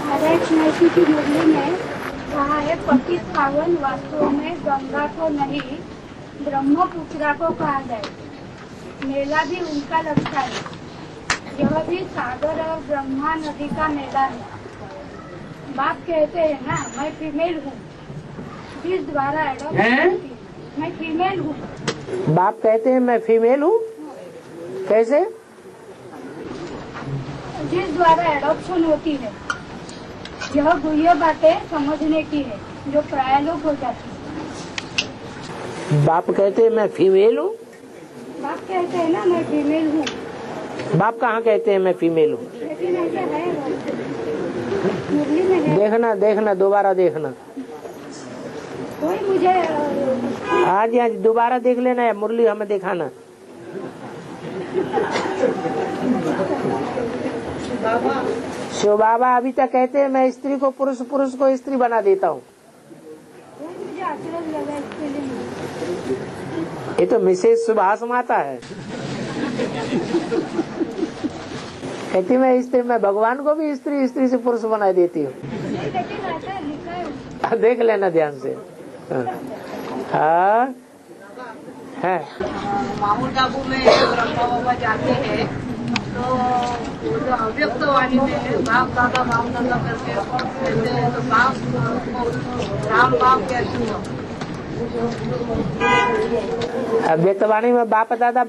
महर्षि की मुरली में कहा है, पतित पावन वास्तव में गंगा को नहीं ब्रह्मपुत्रा को कहा जाए। मेला भी उनका लगता है। यह भी सागर और ब्रह्मा नदी का मेला है। बाप कहते हैं ना, मैं फीमेल हूँ, जिस द्वारा मैं फीमेल हूँ। बाप कहते हैं मैं फीमेल हूँ, कैसे? जिस द्वारा एडॉप्शन होती है। यह गुह्य बातें समझने की है जो प्रायलोक हो जाती है। बाप कहते हैं मैं फीमेल हूँ। बाप कहते हैं ना, मैं फीमेल हूँ। बाप कहाँ कहते हैं मैं फीमेल हूँ? लेकिन ऐसा है, मुरली में है। देखना देखना, दोबारा देखना। कोई मुझे आज आज दोबारा देख लेना है, मुरली हमें दिखाना। शिव बाबा अभी तक कहते हैं मैं स्त्री को पुरुष, पुरुष को स्त्री बना देता हूँ। ये तो मिसेस सुभाष माता है। कहती मैं स्त्री, मैं भगवान को भी स्त्री, स्त्री से पुरुष बना देती हूँ। देख लेना ध्यान से। हाँ है। मामूल काबू में ब्रह्मा बाबा जाते हैं तो वो जो अव्यक्त वाणी में बाप दादा करके कहते हैं, तो बाप राम बाप कहते हो। अव्यक्त वाणी में बाप दादा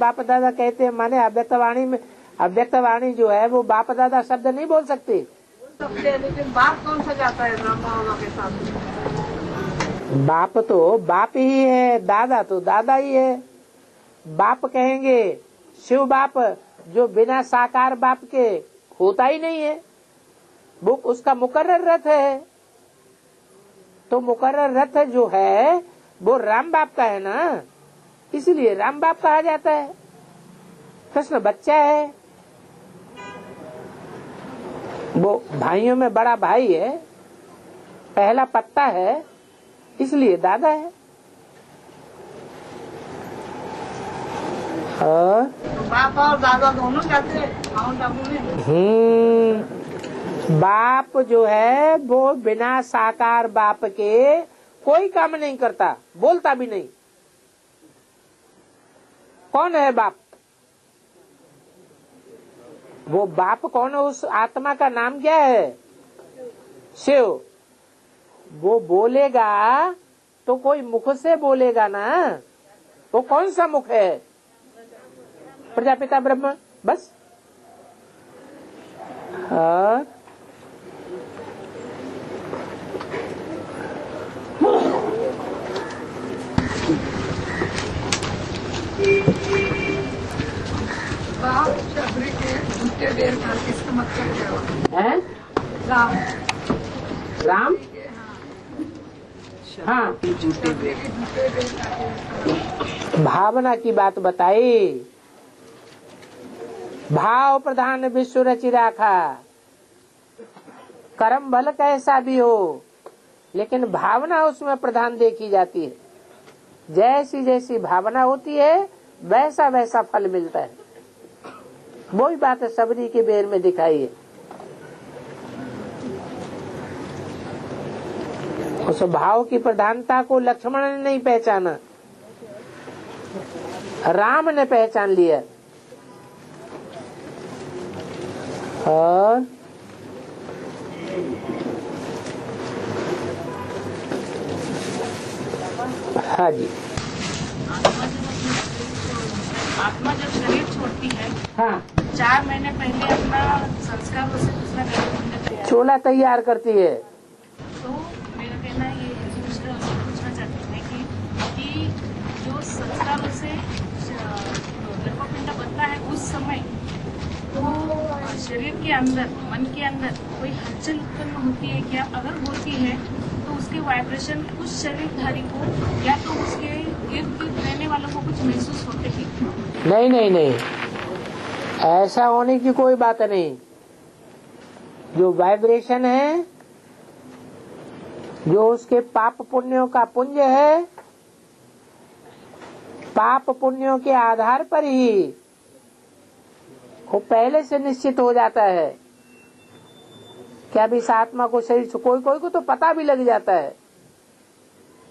कहते हैं, माने अव्यक्त वाणी में, अव्यक्त वाणी जो है वो बाप दादा शब्द नहीं बोल सकते। लेकिन बाप कौन सा जाता है ब्रह्मा बाबा के साथ? बाप तो बाप ही है, दादा तो दादा ही है। बाप कहेंगे शिव बाप, जो बिना साकार बाप के होता ही नहीं है, वो उसका मुकर्रर रथ है। तो मुकर्रर रथ जो है वो राम बाप का है ना, इसलिए राम बाप कहा जाता है। कृष्ण बच्चा है, वो भाइयों में बड़ा भाई है, पहला पत्ता है, इसलिए दादा है। बाप और दादा दोनों जाते हैं माउंट आबू में। बाप जो है वो बिना साकार बाप के कोई काम नहीं करता, बोलता भी नहीं। कौन है बाप? वो बाप कौन है? उस आत्मा का नाम क्या है? शिव। वो बोलेगा तो कोई मुख से बोलेगा ना। वो कौन सा मुख है? प्रजापिता ब्रह्मा, बस। हाँ। बाप शबरी के झूठे बेर का किसका मतलब क्या है? राम। राम, हाँ, भावना की बात बताई। भाव प्रधान विश्व रचि राखा। कर्म भल कैसा भी हो, लेकिन भावना उसमें प्रधान देखी जाती है। जैसी जैसी भावना होती है वैसा वैसा फल मिलता है। वही बात सबरी के बेर में दिखाई है। उस भाव की प्रधानता को लक्ष्मण ने नहीं पहचाना, राम ने पहचान लिया। और हाँ जी, आत्मा जब शरीर छोड़ती है, हाँ, 4 महीने पहले अपना संस्कार से दूसरा गर्भ चोला तैयार करती है। तो मेरा कहना ये पूछना चाहती है कि जो संस्कारों से गर्भपिंड बनता है उस समय तो शरीर के अंदर, मन के अंदर कोई हलचल उत्पन्न होती है क्या? अगर होती है तो उसके वाइब्रेशन उस शरीरधारी को या तो उसके इर्द गिर्द रहने वालों को कुछ महसूस होते हैं? नहीं नहीं नहीं, ऐसा होने की कोई बात नहीं। जो वाइब्रेशन है, जो उसके पाप पुण्यों का पुंज है, पाप पुण्यों के आधार पर ही वो पहले से निश्चित हो जाता है। क्या भी इस आत्मा को शरीर कोई कोई को तो पता भी लग जाता है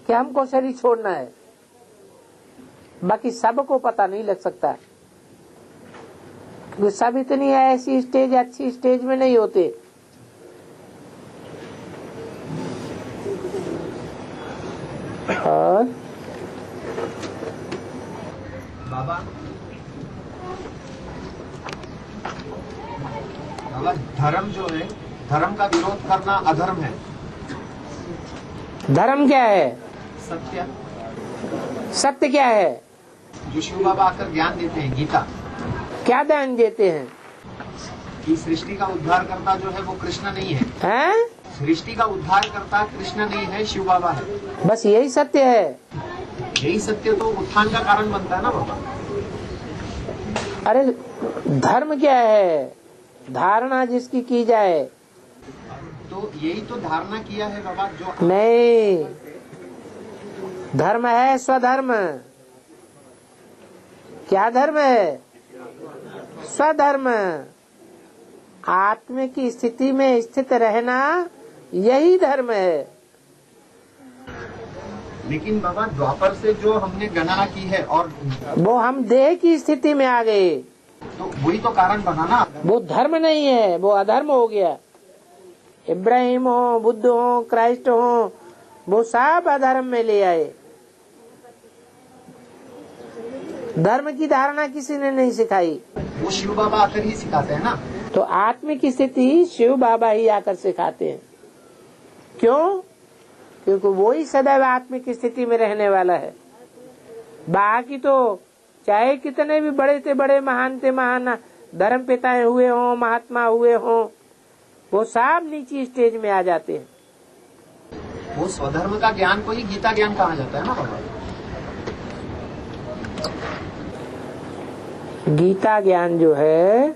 कि हमको शरीर छोड़ना है, बाकी सबको पता नहीं लग सकता, क्योंकि सब इतनी ऐसी स्टेज अच्छी स्टेज में नहीं होते। और बाबा धर्म जो है, धर्म का विरोध करना अधर्म है। धर्म क्या है? सत्य। सत्य क्या है? जो शिव बाबा आकर ज्ञान देते हैं, गीता क्या ज्ञान देते हैं? कि सृष्टि का उद्धार करता जो है वो कृष्ण नहीं है। हैं? सृष्टि का उद्धार करता कृष्ण नहीं है, शिव बाबा है। बस यही सत्य है। यही सत्य तो उत्थान का कारण बनता है ना बाबा। अरे धर्म क्या है? धारणा जिसकी की जाए। तो यही तो धारणा किया है बाबा जो नहीं, धर्म है स्वधर्म। क्या धर्म है? स्वधर्म। आत्म की स्थिति में स्थित रहना यही धर्म है। लेकिन बाबा द्वापर से जो हमने गणना की है और वो हम देह की स्थिति में आ गए, तो वही तो कारण बना ना। वो धर्म नहीं है, वो अधर्म हो गया। इब्राहिम हो, बुद्ध हो, क्राइस्ट हो, वो सब अधर्म में ले आए। धर्म की धारणा किसी ने नहीं सिखाई। वो शिव बाबा आकर ही सिखाते हैं ना। तो आत्म की स्थिति शिव बाबा ही आकर सिखाते हैं। क्यों? क्योंकि वो ही सदैव आत्म की स्थिति में रहने वाला है। बाकी तो चाहे कितने भी बड़े से बड़े महान से महान धर्म पिताएं हुए हों, महात्मा हुए हों, वो सब नीची स्टेज में आ जाते हैं। वो स्वधर्म का ज्ञान को ही गीता ज्ञान कहा जाता है ना बाबा। गीता ज्ञान जो है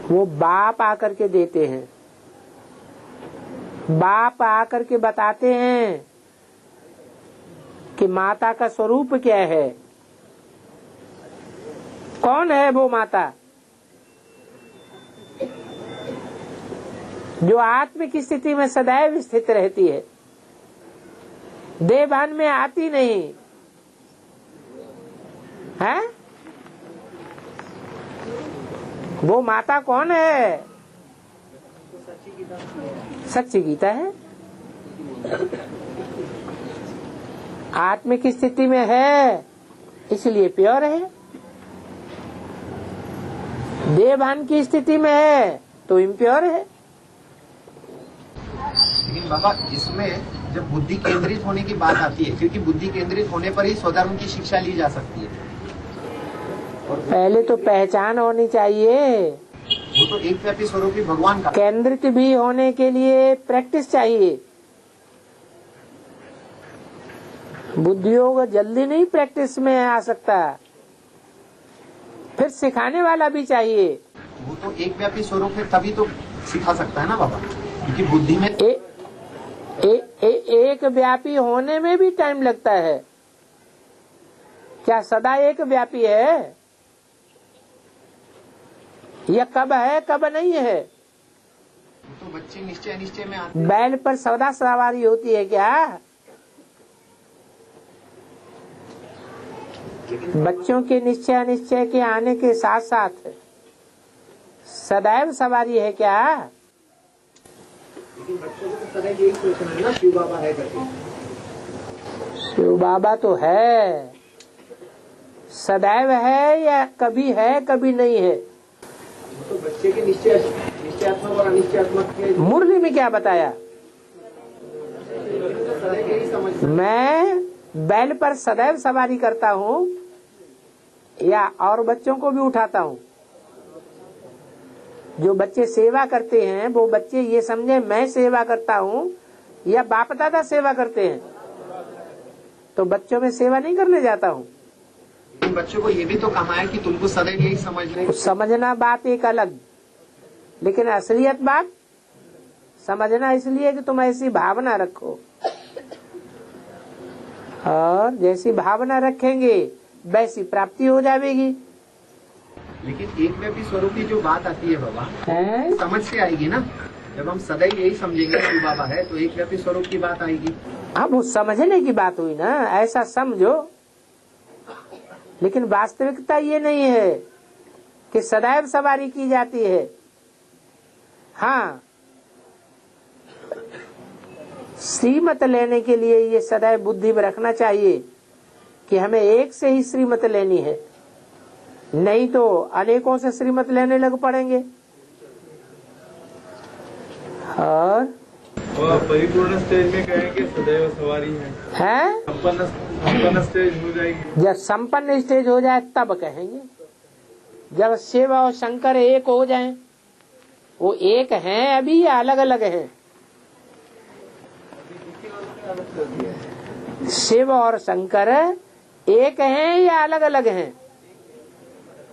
वो बाप आकर के देते हैं। बाप आकर के बताते हैं कि माता का स्वरूप क्या है, कौन है वो माता जो आत्म की स्थिति में सदैव स्थित रहती है, देहभान में आती नहीं है। वो माता कौन है? सच्ची गीता है। आत्म की स्थिति में है इसलिए प्योर है। देहभान की स्थिति में है तो इम्प्योर है। लेकिन बाबा इसमें जब बुद्धि केंद्रित होने की बात आती है, क्योंकि बुद्धि केंद्रित होने पर ही स्वधर्म की शिक्षा ली जा सकती है। पहले तो पहचान होनी चाहिए। वो तो एक व्यापी स्वरूपी भगवान का। केंद्रित भी होने के लिए प्रैक्टिस चाहिए। बुद्धि योग जल्दी नहीं प्रैक्टिस में आ सकता, फिर सिखाने वाला भी चाहिए। वो तो एक व्यापी स्वरूप है, तभी तो सिखा सकता है ना बाबा, क्योंकि बुद्धि में एक व्यापी होने में भी टाइम लगता है। क्या सदा एक व्यापी है? यह कब है कब नहीं है? तो बच्चे निश्चय अनिश्चय में आते। बैल पर सदा सवारी होती है क्या? बच्चों के निश्चय अनिश्चय के आने के साथ साथ सदैव सवारी है क्या? लेकिन बच्चों को तो सदैव यही सोचना है ना, शिव बाबा है करके। शिव बाबा तो है, सदैव है या कभी है कभी नहीं है। तो बच्चे के निश्चयात्मक और अनिश्चयात्मक के मुरली में क्या बताया? सदैव यही समझ। मैं बैल पर सदैव सवारी करता हूँ या और बच्चों को भी उठाता हूँ। जो बच्चे सेवा करते हैं वो बच्चे ये समझे मैं सेवा करता हूँ या बाप दादा सेवा करते हैं, तो बच्चों में सेवा नहीं करने जाता हूँ। बच्चों को ये भी तो कहा है कि तुमको सदैव यही समझने। समझना बात एक अलग, लेकिन असलियत बात समझना इसलिए कि तुम ऐसी भावना रखो, और जैसी भावना रखेंगे वैसी प्राप्ति हो जाएगी। लेकिन एक व्यापी स्वरूप की जो बात आती है बाबा, है? समझ से आएगी ना। जब हम सदैव यही समझेंगे शिव बाबा है तो एक व्यापी स्वरूप की बात आएगी। अब वो समझने की बात हुई ना, ऐसा समझो। लेकिन वास्तविकता ये नहीं है कि सदैव सवारी की जाती है। हाँ, श्रीमत लेने के लिए ये सदैव बुद्धि में रखना चाहिए कि हमें एक से ही श्रीमत लेनी है, नहीं तो अनेकों से श्रीमत लेने लग पड़ेंगे। और परिपूर्ण स्टेज में कहेंगे सदैव सवारी है, संपन्न स्टेज हो जाएगी। जब संपन्न स्टेज हो जाए तब कहेंगे, जब शिव और शंकर एक हो जाएं। वो एक हैं अभी या अलग अलग हैं? शिव और शंकर एक हैं या अलग अलग हैं?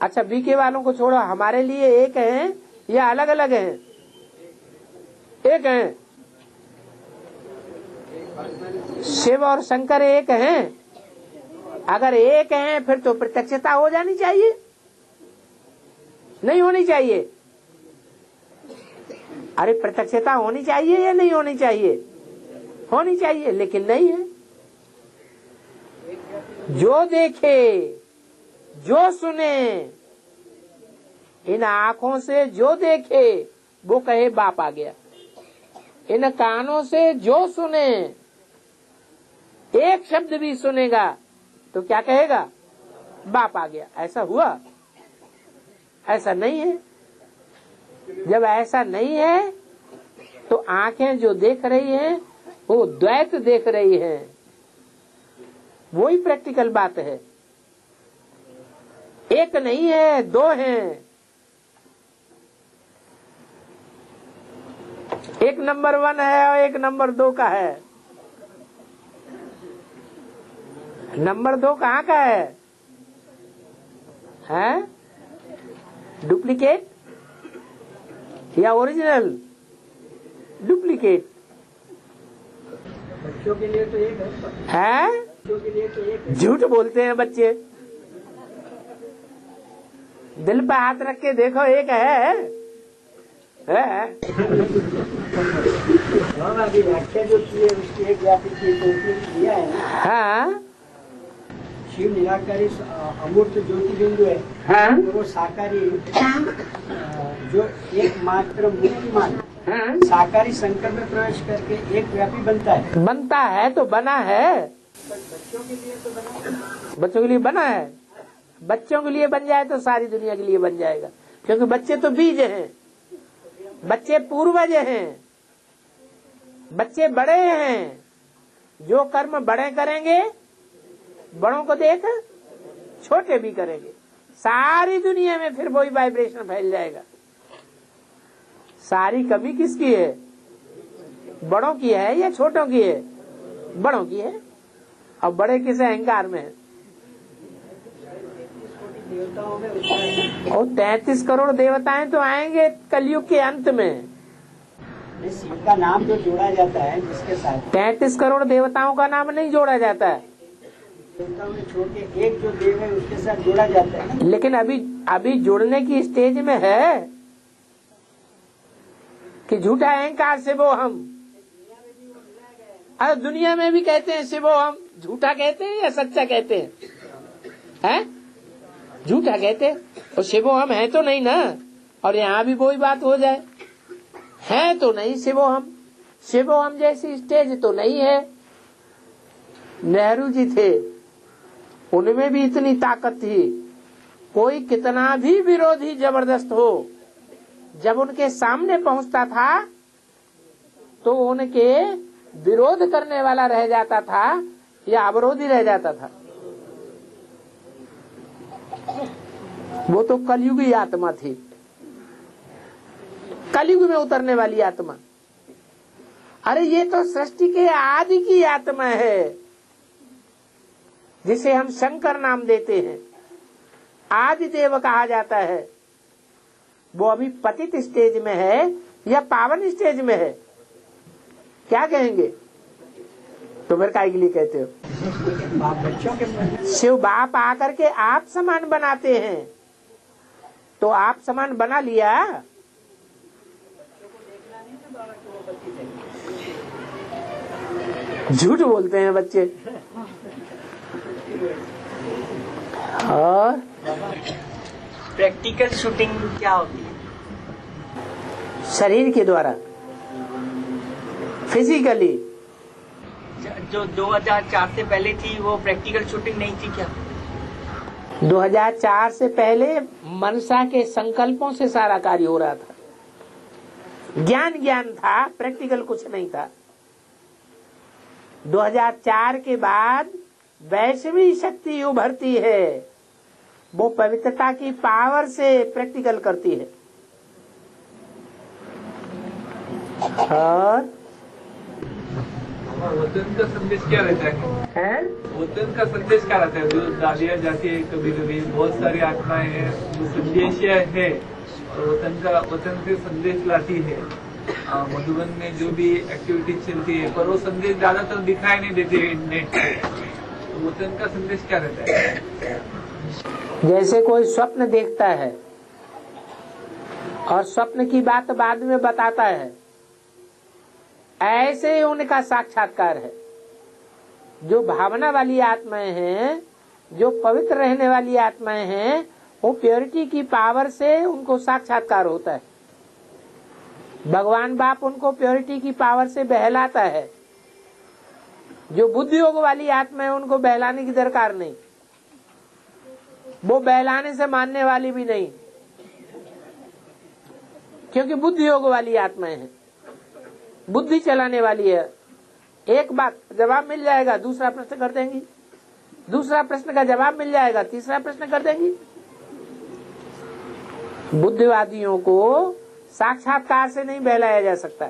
अच्छा, बीके वालों को छोड़ो, हमारे लिए एक हैं या अलग अलग हैं? एक हैं। शिव और शंकर एक हैं। अगर एक हैं फिर तो प्रत्यक्षता हो जानी चाहिए, नहीं होनी चाहिए? अरे प्रत्यक्षता होनी चाहिए या नहीं होनी चाहिए? होनी चाहिए, लेकिन नहीं है। जो देखे, जो सुने, इन आंखों से जो देखे वो कहे बाप आ गया। इन कानों से जो सुने, एक शब्द भी सुनेगा तो क्या कहेगा? बाप आ गया। ऐसा हुआ? ऐसा नहीं है। जब ऐसा नहीं है तो आंखें जो देख रही हैं वो द्वैत देख रही हैं। वही प्रैक्टिकल बात है। एक नहीं है, दो हैं। एक नंबर 1 है और एक नंबर 2 का है। नंबर 2 कहाँ का है? हैं? डुप्लीकेट या ओरिजिनल? डुप्लीकेट। बच्चों के लिए तो एक है? बच्चों के लिए तो एक झूठ बोलते हैं बच्चे। दिल पे हाथ रख के देखो, एक है। अभी व्याख्या जो की है उसकी एक व्यापी की तो दिया है ना। हाँ शिव निराकारी अमूर्त ज्योति बिंदु है। हाँ तो वो साकारी जो एक मात्र मूर्तिमान हाँ। साकारी संकल्प में प्रवेश करके एक व्यापी बनता है। बनता है तो बना है। बच्चों के लिए तो बना, बच्चों के लिए बना है। बच्चों के लिए बन जाए तो सारी दुनिया के लिए बन जाएगा, क्योंकि बच्चे तो बीज हैं, बच्चे पूर्वज हैं, बच्चे बड़े हैं। जो कर्म बड़े करेंगे, बड़ों को देख छोटे भी करेंगे। सारी दुनिया में फिर वही वाइब्रेशन फैल जाएगा। सारी कमी किसकी है? बड़ों की है या छोटों की है? बड़ों की है। और बड़े किस अहंकार में है? देवताओं में और 33 करोड़ देवताएं तो आएंगे कलयुग के अंत में। शिव का नाम जो जोड़ा जाता है जिसके साथ 33 करोड़ देवताओं का नाम नहीं जोड़ा जाता है, देवताओं में छोड़ के एक जो देव है उसके साथ जोड़ा जाता है। लेकिन अभी जुड़ने की स्टेज में है कि झूठा अहंकार से वो हम। अरे दुनिया में भी कहते हैं शिवो हम। झूठा कहते हैं या सच्चा कहते हैं? हैं? झूठा कहते हैं। और शिवो हम है तो नहीं ना। और यहाँ भी वही बात हो जाए, है तो नहीं शिवो हम। शिवो हम जैसी स्टेज तो नहीं है। नेहरू जी थे, उनमें भी इतनी ताकत थी। कोई कितना भी विरोधी जबरदस्त हो, जब उनके सामने पहुंचता था तो उनके विरोध करने वाला रह जाता था या अवरोधी रह जाता था। वो तो कलयुगी आत्मा थी, कलयुग में उतरने वाली आत्मा। अरे ये तो सृष्टि के आदि की आत्मा है, जिसे हम शंकर नाम देते हैं, आदि देव कहा जाता है। वो अभी पतित स्टेज में है या पावन स्टेज में है? क्या कहेंगे? तो फिर काय के लिए कहते हो? बच्चों के शिव बाप आकर के आप समान बनाते हैं, तो आप समान बना लिया। झूठ बोलते हैं बच्चे। और प्रैक्टिकल शूटिंग क्या होती है? शरीर के द्वारा फिजिकली। जो 2004 से पहले थी वो प्रैक्टिकल शूटिंग नहीं थी क्या? 2004 से पहले मनसा के संकल्पों से सारा कार्य हो रहा था। ज्ञान था, प्रैक्टिकल कुछ नहीं था। 2004 के बाद वैश्विक शक्ति उभरती है, वो पवित्रता की पावर से प्रैक्टिकल करती है। और वतन का संदेश क्या रहता है? वतन का संदेश क्या रहता है? जो दादियाँ जाती है कभी कभी, बहुत सारी आत्माएं हैं, जो संदेश है वतन से संदेश लाती है। मधुबन में जो भी एक्टिविटी चलती है, पर वो संदेश ज्यादातर दिखाई नहीं देते नेट पे। तो वतन का संदेश क्या रहता है? जैसे कोई स्वप्न देखता है और स्वप्न की बात बाद में बताता है, ऐसे ही उनका साक्षात्कार है। जो भावना वाली आत्माएं हैं, जो पवित्र रहने वाली आत्माएं हैं, वो प्योरिटी की पावर से उनको साक्षात्कार होता है। भगवान बाप उनको प्योरिटी की पावर से बहलाता है। जो बुद्धि योग वाली आत्मा है, उनको बहलाने की दरकार नहीं, वो बहलाने से मानने वाली भी नहीं, क्योंकि बुद्धि योग वाली आत्माएं हैं, बुद्धि चलाने वाली है। एक बात जवाब मिल जाएगा, दूसरा प्रश्न कर देंगी, दूसरा प्रश्न का जवाब मिल जाएगा, तीसरा प्रश्न कर देंगी। बुद्धिवादियों को साक्षात्कार से नहीं बहलाया जा सकता।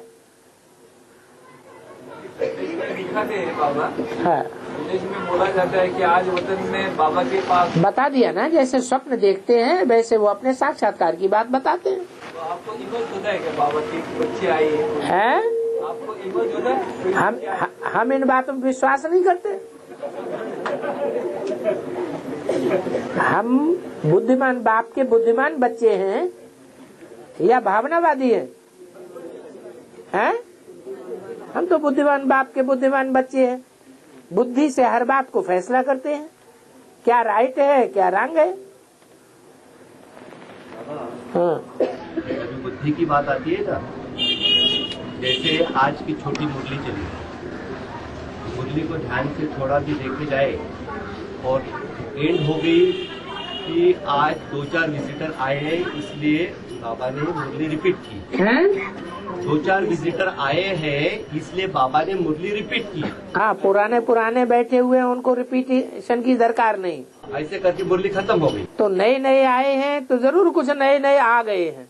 दिखाते हैं बाबा। हाँ, संदेश में बोला जाता है कि आज वतन में बाबा के पास। बता दिया ना, जैसे स्वप्न देखते हैं वैसे वो अपने साक्षात्कार की बात बताते हैं। तो आपको इमेज होता है कि बाबा की बच्चे आई है? आपको इमेज होता है? हम इन बातों में विश्वास नहीं करते। हम बुद्धिमान बाप के बुद्धिमान बच्चे हैं या भावनावादी हैं? हम तो बुद्धिमान बाप के बुद्धिमान बच्चे हैं। बुद्धि से हर बात को फैसला करते हैं, क्या राइट है क्या रॉन्ग है। हाँ, बुद्धि की बात आती है ना, जैसे आज की छोटी मुरली चली, मुरली को ध्यान से थोड़ा भी देखे जाए और एंड हो गई कि आज 2-4 विजिटर आए हैं, इसलिए बाबा ने मुरली रिपीट की। 2-4 विजिटर आए हैं इसलिए बाबा ने मुरली रिपीट की। हाँ, पुराने बैठे हुए हैं, उनको रिपीटेशन की दरकार नहीं। ऐसे करके मुरली खत्म हो गई। तो नए आए हैं तो जरूर कुछ नए आ गए हैं।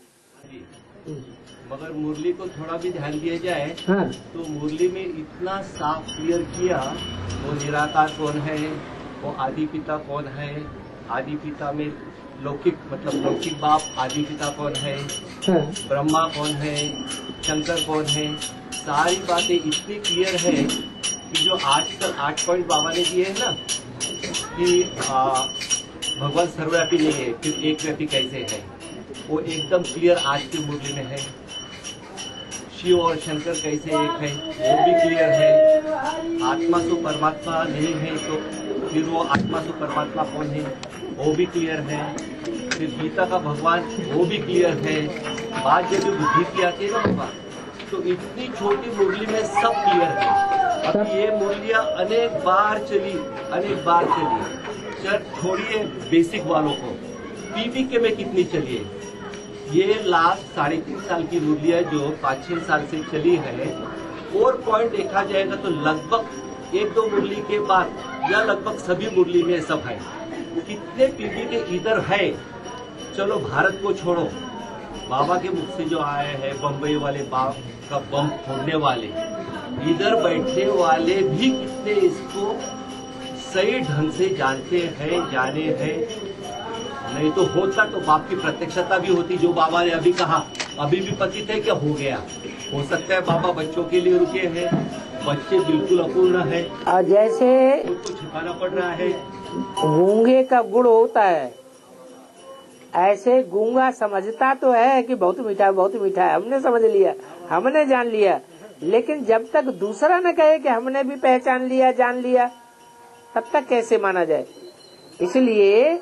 मगर मुरली को थोड़ा भी ध्यान दिया जाए। हाँ। तो मुरली में इतना साफ क्लियर किया, वो निराकार कौन है, वो आदि पिता कौन है, आदि पिता में लौकिक मतलब लौकिक बाप आदि पिता कौन है, ब्रह्मा कौन है, शंकर कौन है, सारी बातें इतनी क्लियर है कि जो आजकल 8 पॉइंट बाबा ने दिए हैं ना कि भगवान सर्वव्यापी नहीं है, फिर एक व्यापी कैसे है, वो एकदम क्लियर आज की मुरली में है। शिव और शंकर कैसे एक है वो भी क्लियर है। आत्मा तो परमात्मा नहीं है तो फिर वो आत्मा तो परमात्मा कौन है वो भी क्लियर है। फिर गीता का भगवान वो भी क्लियर है। बात जब बुद्धि की आती है ना भगवान, तो इतनी छोटी मुरली में सब क्लियर है। अब ये मुरलियाँ अनेक बार चली। चल छोड़िए बेसिक वालों को, पीपीके में कितनी चली है। ये लास्ट 3.5 साल की मुरलियाँ जो 5-6 साल से चली है, और पॉइंट देखा जाएगा तो लगभग 1-2 मुरली के बाद या लगभग सभी मुरली में सब है। कितने पीपीके इधर है। चलो भारत को छोड़ो, बाबा के मुख से जो आए हैं बम्बई वाले बाप का बम फोड़ने वाले, इधर बैठने वाले भी कितने इसको सही ढंग से जानते हैं, जाने हैं। नहीं तो होता तो बाप की प्रत्यक्षता भी होती, जो बाबा ने अभी कहा। अभी भी पतित है क्या हो गया, हो सकता है बाबा बच्चों के लिए रुके हैं, बच्चे बिल्कुल अपूर्ण है और जैसे उनको छिपाना पड़ रहा है। गूंगे का गुड़ होता है, ऐसे गूंगा समझता तो है कि बहुत मीठा है, हमने समझ लिया, हमने जान लिया, लेकिन जब तक दूसरा न कहे कि हमने भी पहचान लिया, जान लिया, तब तक कैसे माना जाए। इसलिए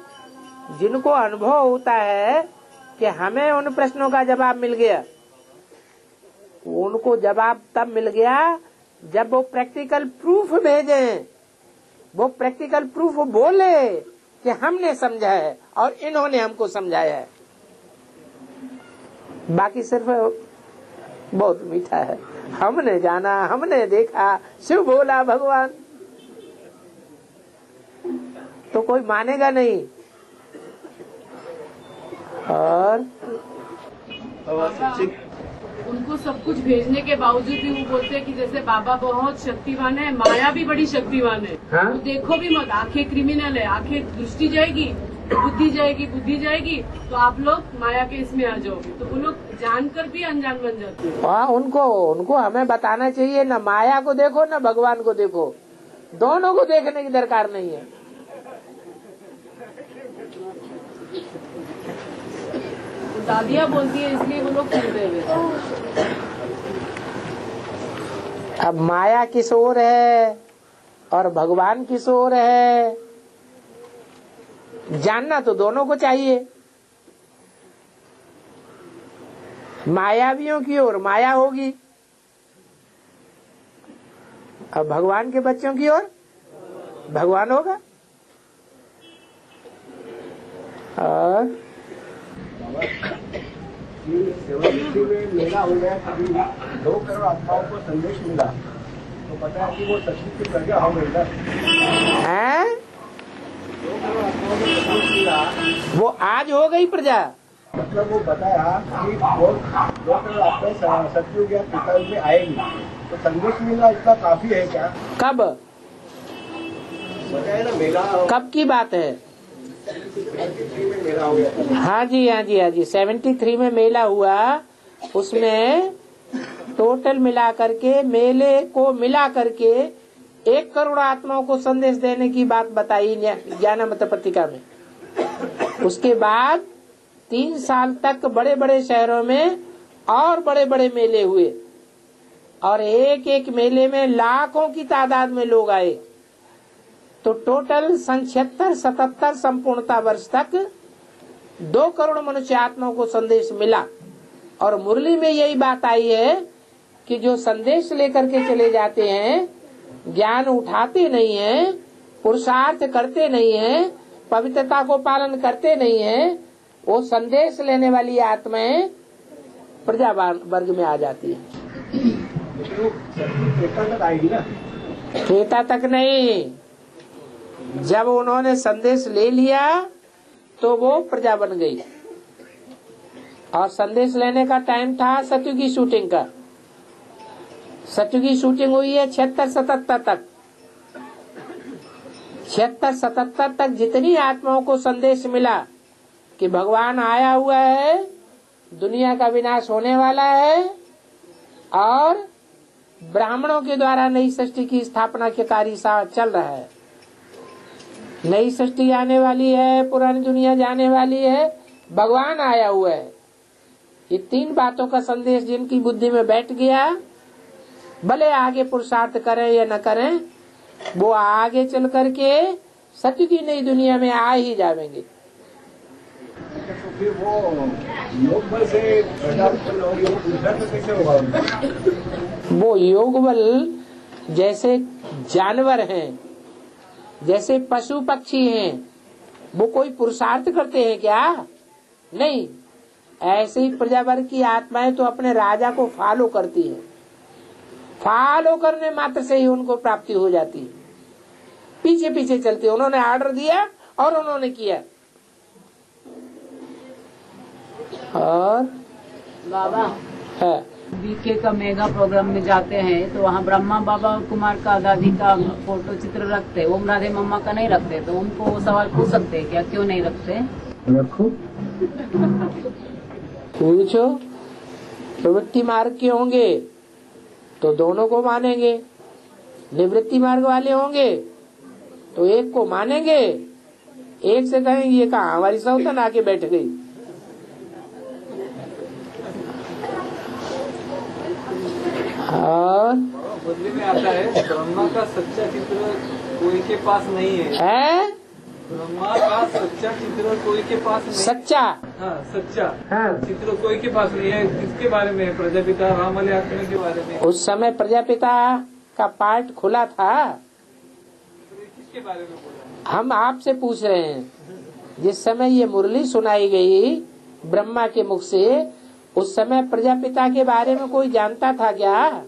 जिनको अनुभव होता है कि हमें उन प्रश्नों का जवाब मिल गया, उनको जवाब तब मिल गया जब वो प्रैक्टिकल प्रूफ भेजे, वो प्रैक्टिकल प्रूफ बोले कि हमने समझा है और इन्होंने हमको समझाया है। बाकी सिर्फ बहुत मीठा है, हमने जाना, हमने देखा, शिव बोला भगवान, तो कोई मानेगा नहीं। और उनको सब कुछ भेजने के बावजूद भी वो बोलते हैं कि जैसे बाबा बहुत शक्तिवान है, माया भी बड़ी शक्तिवान है। हाँ? तो देखो भी मत, आंखें क्रिमिनल है, आंखें दृष्टि जाएगी, बुद्धि जाएगी, तो आप लोग माया के इसमें आ जाओगे। तो वो लोग जानकर भी अनजान बन जाते हैं। हाँ, उनको हमें बताना चाहिए, न माया को देखो न भगवान को देखो, दोनों को देखने की दरकार नहीं है। दादियाँ बोलती है इसलिए वो लोग सुनते हुए। अब माया किस ओर है और भगवान किस ओर है, जानना तो दोनों को चाहिए। मायावियों की ओर माया होगी, अब भगवान के बच्चों की ओर भगवान होगा। और 73 में मेला हो गया, कभी 2 करोड़ आत्माओं को संदेश मिला, तो पता है कि वो सचमुच की प्रज्ञा हो गई ना। 2 करोड़ आत्माओं को संदेश मिला, वो आज हो गई प्रजा। मतलब वो बताया कि 2 करोड़ आत्माएं सतयुग या त्रेतायुग में आएगी, तो संदेश मिलना इतना काफी है क्या? कब बताया ना मेला, कब की बात है? 73 में मेला हो गया। हाँ जी 73 में मेला हुआ। उसमें टोटल मिला करके, मेले को मिला करके 1 करोड़ आत्माओं को संदेश देने की बात बताई ज्ञानामृत पत्रिका में। उसके बाद 3 साल तक बड़े बड़े शहरों में और बड़े बड़े मेले हुए, और एक एक मेले में लाखों की तादाद में लोग आए। तो टोटल 76-77 संपूर्णता वर्ष तक 2 करोड़ मनुष्य आत्माओं को संदेश मिला। और मुरली में यही बात आई है कि जो संदेश लेकर के चले जाते हैं, ज्ञान उठाते नहीं हैं, पुरुषार्थ करते नहीं हैं, पवित्रता को पालन करते नहीं हैं, वो संदेश लेने वाली आत्माएं प्रजा वर्ग में आ जाती है। तक आएगी ना? त्रेता तक नहीं, जब उन्होंने संदेश ले लिया तो वो प्रजा बन गई। और संदेश लेने का टाइम था सतयुगी शूटिंग का। सतयुगी शूटिंग हुई है 76-77 तक। 76-77 तक जितनी आत्माओं को संदेश मिला कि भगवान आया हुआ है, दुनिया का विनाश होने वाला है, और ब्राह्मणों के द्वारा नई सृष्टि की स्थापना के कार्य चल रहा है। नई सृष्टि आने वाली है, पुरानी दुनिया जाने वाली है, भगवान आया हुआ है। ये 3 बातों का संदेश जिनकी बुद्धि में बैठ गया, भले आगे पुरुषार्थ करें या न करें, वो आगे चल करके सत्य की नई दुनिया में आ ही जाएंगे। तो फिर वो योग बल से प्रजा उत्पन्न होगी, वो पुरुषार्थ कैसे होगा? वो योग बल जैसे जानवर हैं, जैसे पशु पक्षी हैं, वो कोई पुरुषार्थ करते हैं क्या? नहीं। ऐसे ही प्रजावर्ग की आत्माएं तो अपने राजा को फॉलो करती है, फॉलो करने मात्र से ही उनको प्राप्ति हो जाती है। पीछे पीछे चलती है, उन्होंने ऑर्डर दिया और उन्होंने किया। और बाबा है बीके का मेगा प्रोग्राम में जाते हैं तो वहाँ ब्रह्मा बाबा और कुमार का दादी का फोटो चित्र रखते, ओम राधे मम्मा का नहीं रखते। तो उनको वो सवाल पूछ सकते हैं क्या, क्यों नहीं रखते? रखो, पूछो। प्रवृत्ति मार्ग के होंगे तो दोनों को मानेंगे, निवृत्ति मार्ग वाले होंगे तो एक को मानेंगे, एक से कहेंगे ये कहाँ हमारी सौतन आके बैठ गई। और मुरली में आता है ब्रह्मा का सच्चा चित्र कोई के पास नहीं है। ब्रह्मा का सच्चा चित्र कोई के पास नहीं। सच्चा? हाँ, सच्चा चित्र कोई के पास नहीं है। किसके बारे में? प्रजापिता राम आत्मा के बारे में। उस समय प्रजापिता का पार्ट खुला था। किसके बारे में बोला? हम आपसे पूछ रहे हैं। जिस समय ये मुरली सुनाई गई ब्रह्मा के मुख से, उस समय प्रजापिता के बारे में कोई जानता था क्या?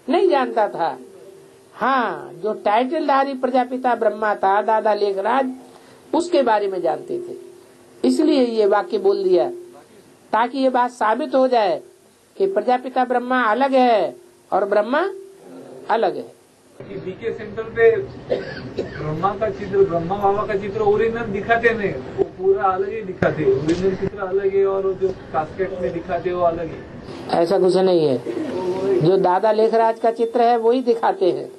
नहीं जानता था। हाँ, जो टाइटलधारी प्रजापिता ब्रह्मा था, दादा लेखराज, उसके बारे में जानते थे। इसलिए ये वाक्य बोल दिया ताकि ये बात साबित हो जाए कि प्रजापिता ब्रह्मा अलग है और ब्रह्मा अलग है। बीके सेंटर पे ब्रह्मा का चित्र, ब्रह्मा बाबा का चित्र ओरिजिनल दिखाते नहीं, वो पूरा अलग ही दिखाते। ओरिजिनल चित्र अलग है और जो कास्केट में दिखाते वो अलग है। ऐसा कुछ नहीं है। जो दादा लेखराज का चित्र है वही दिखाते हैं,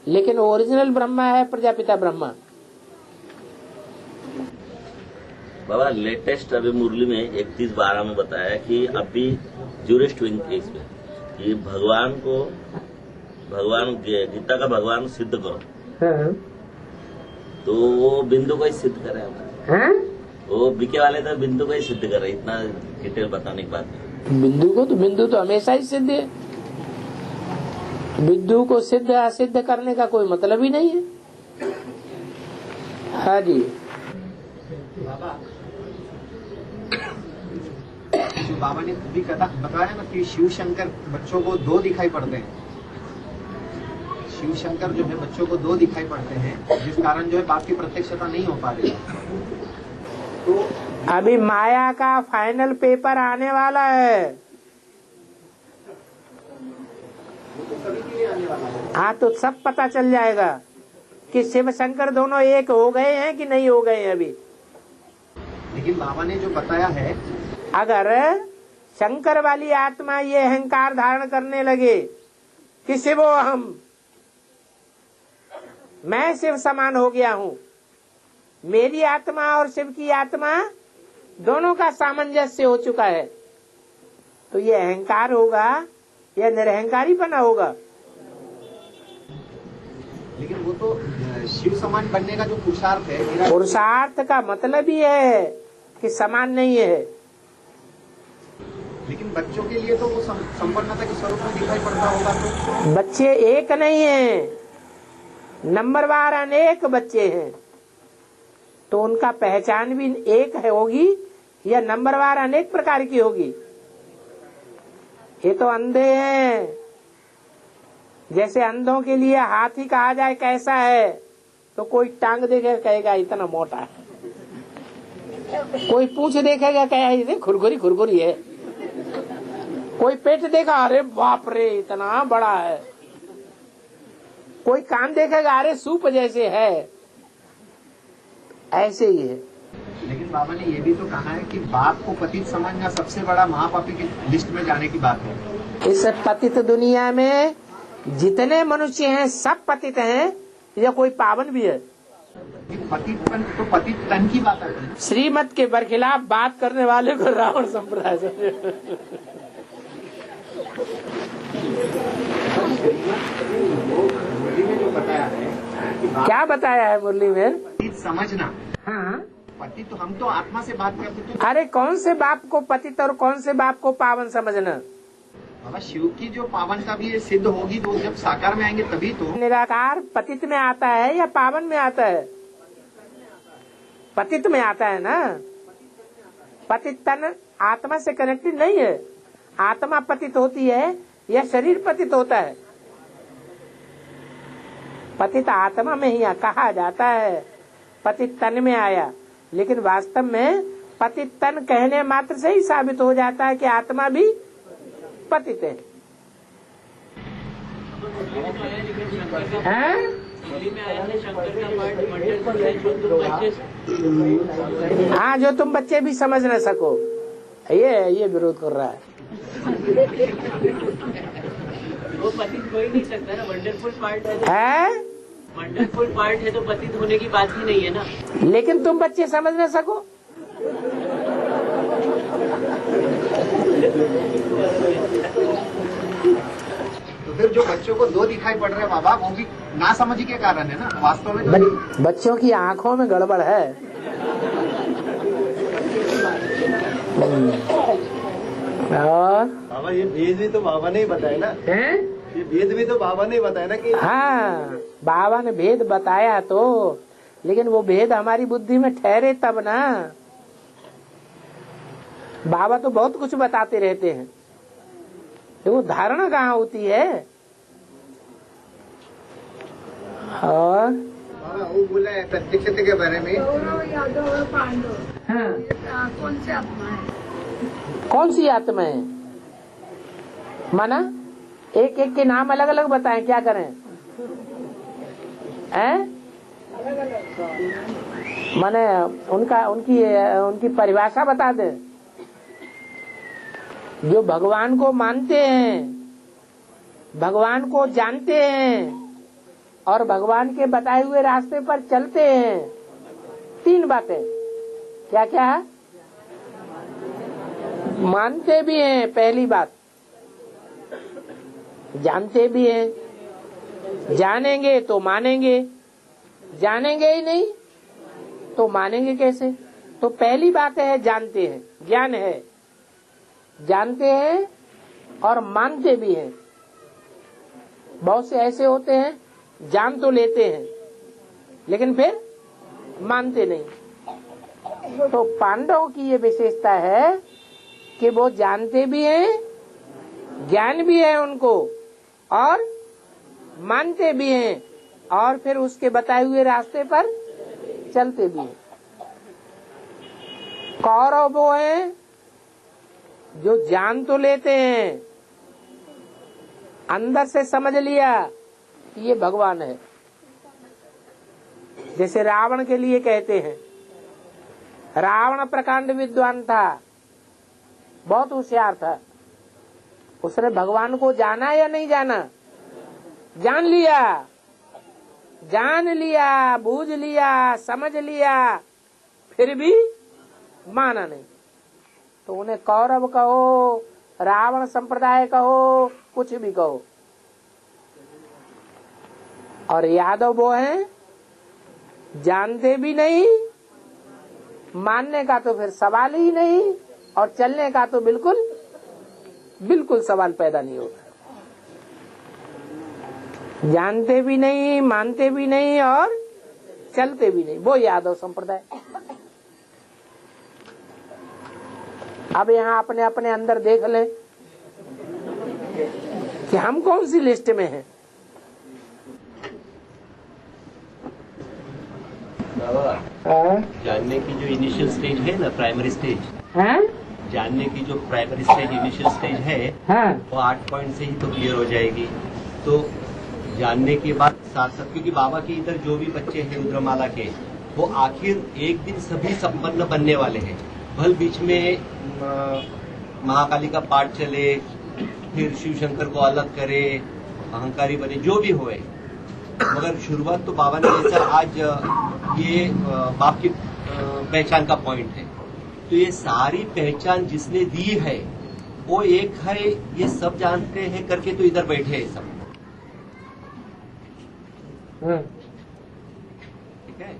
लेकिन ओरिजिनल ब्रह्मा है प्रजापिता ब्रह्मा। बाबा लेटेस्ट अभी मुरली में 31/12 में बताया कि अभी जूरिस्ट विंग केस में कि भगवान गीता का भगवान सिद्ध करो। तो वो बिंदु को ही सिद्ध करे। वो बीके वाले तो बिंदु को ही सिद्ध कर रहे, इतना डिटेल बताने की बात नहीं। बिंदु तो हमेशा ही सिद्ध है। बिंदु को सिद्ध असिद्ध करने का कोई मतलब ही नहीं है। हाँ जी। बाबा ने भी बताया ना कि शिव शंकर बच्चों को दो दिखाई पड़ते हैं। शिव शंकर जो है बच्चों को दो दिखाई पड़ते हैं, जिस कारण जो है बाप की प्रत्यक्षता नहीं हो पा रही। तो अभी माया का फाइनल पेपर आने वाला है। हाँ, तो सब पता चल जाएगा कि शिव शंकर दोनों एक हो गए हैं कि नहीं हो गए अभी। लेकिन बाबा ने जो बताया है, अगर शंकर वाली आत्मा ये अहंकार धारण करने लगे कि शिवो हम, मैं शिव समान हो गया हूँ, मेरी आत्मा और शिव की आत्मा दोनों का सामंजस्य हो चुका है, तो ये अहंकार होगा या निरहंकारी बना होगा? लेकिन वो तो शिव समान बनने का जो पुरुषार्थ है, पुरुषार्थ का मतलब ही है कि समान नहीं है। लेकिन बच्चों के लिए तो वो संपन्नता के स्वरूप में दिखाई पड़ता होगा। तो बच्चे एक नहीं है, नंबरवार अनेक बच्चे हैं, तो उनका पहचान भी एक है होगी या नंबरवार अनेक प्रकार की होगी? ये तो अंधे हैं। जैसे अंधों के लिए हाथी कहा जाए कैसा है, तो कोई टांग देखेगा कहेगा इतना मोटा है, कोई पूंछ देखेगा कहेगा खुरखुरी खुरखुरी है, कोई पेट देखा अरे बाप रे इतना बड़ा है, कोई कान देखेगा अरे सूप जैसे है। ऐसे ही है। लेकिन बाबा ने ये भी तो कहा है कि बाप को पतित समझना सबसे बड़ा महापापी की लिस्ट में जाने की बात है। इस पतित दुनिया में जितने मनुष्य हैं सब पतित हैं या कोई पावन भी है? पतितपन तो पतित तन की बात है। श्रीमत के बरखिलाफ बात करने वाले को रावण संप्रदाय समझे। मुरली में जो बताया है, क्या बताया है मुरली में? पतित समझना। हाँ, पतित तो हम तो आत्मा से बात करते थे। अरे कौन से बाप को पतित और कौन से बाप को पावन समझना? बाबा शिव की जो पावनता भी सिद्ध होगी तो जब साकार में आएंगे तभी तो। निराकार पतित में आता है या पावन में आता है? पतित में आता है ना। पतित तन आत्मा से कनेक्टेड नहीं है। आत्मा पतित होती है या शरीर पतित होता है? पतित आत्मा में ही कहा जाता है, पतित तन में आया, लेकिन वास्तव में पतित तन कहने मात्र से ही साबित हो जाता है कि आत्मा भी पतित है। हाँ, जो तुम बच्चे भी समझ न सको, ये विरोध कर रहा है। वो पतित हो ही नहीं सकता ना, वंडरफुल पार्ट है। वंडरफुल पार्ट है तो पतित होने की बात ही नहीं है ना। लेकिन तुम बच्चे समझ न सको। तो फिर जो बच्चों को दो दिखाई पड़ रहे हैं बाबा, वो भी नासमझी के कारण है ना, वास्तव में तो बच्चों की आंखों में गड़बड़ है। और बाबा ये भेद भी तो बाबा ने ही बताया ना, हैं? ये भेद भी तो बाबा ने ही बताया ना कि हाँ, बाबा ने भेद बताया तो, लेकिन वो भेद हमारी बुद्धि में ठहरे तब ना। बाबा तो बहुत कुछ बताते रहते हैं, तो वो धारणा कहाँ होती है। और बाबा वो बोला है प्रत्यक्षता के बारे में, कौरव, यादव और पांडव, हाँ, ये कौन से आत्मा है? कौन सी आत्मा है? माना एक एक के नाम अलग अलग बताएं, क्या करें? हैं? माने उनकी परिभाषा बता दें। जो भगवान को मानते हैं, भगवान को जानते हैं और भगवान के बताए हुए रास्ते पर चलते हैं, तीन बातें। क्या क्या? मानते भी हैं, पहली बात, जानते भी हैं। जानेंगे तो मानेंगे, जानेंगे ही नहीं तो मानेंगे कैसे? तो पहली बात है जानते हैं, ज्ञान है, जानते हैं और मानते भी हैं। बहुत से ऐसे होते हैं जान तो लेते हैं लेकिन फिर मानते नहीं। तो पांडवों की ये विशेषता है कि वो जानते भी हैं, ज्ञान भी है उनको, और मानते भी हैं, और फिर उसके बताए हुए रास्ते पर चलते भी हैं। कौरव वो हैं जो जान तो लेते हैं, अंदर से समझ लिया कि ये भगवान है। जैसे रावण के लिए कहते हैं, रावण प्रकांड विद्वान था, बहुत होशियार था। उसने भगवान को जाना या नहीं जाना? जान लिया, जान लिया, बूझ लिया, समझ लिया, फिर भी माना नहीं। तो उन्हें कौरव कहो, रावण संप्रदाय कहो, कुछ भी कहो। और यादव वो हैं जानते भी नहीं, मानने का तो फिर सवाल ही नहीं, और चलने का तो बिल्कुल सवाल पैदा नहीं होता। जानते भी नहीं, मानते भी नहीं और चलते भी नहीं, वो यादव संप्रदाय। अब यहाँ अपने अपने अंदर देख ले कि हम कौन सी लिस्ट में हैं। जानने की जो इनिशियल स्टेज है ना, प्राइमरी स्टेज, हैं? जानने की जो प्राइमरी स्टेज, इनिशियल स्टेज है, हाँ। वो 8 पॉइंट से ही तो क्लियर हो जाएगी। तो जानने के बाद साथ साथ, क्योंकि बाबा के इधर जो भी बच्चे हैं रुद्रमाला के, वो आखिर एक दिन सभी संपन्न बनने वाले हैं। भले बीच में महाकाली का पाठ चले, फिर शिव शंकर को अलग करे, अहंकारी बने, जो भी होए, मगर शुरुआत तो बाबा ने जैसा आज ये बाप की पहचान का पॉइंट है, तो ये सारी पहचान जिसने दी है वो एक है, ये सब जानते हैं करके तो इधर बैठे हैं सब। ठीक है,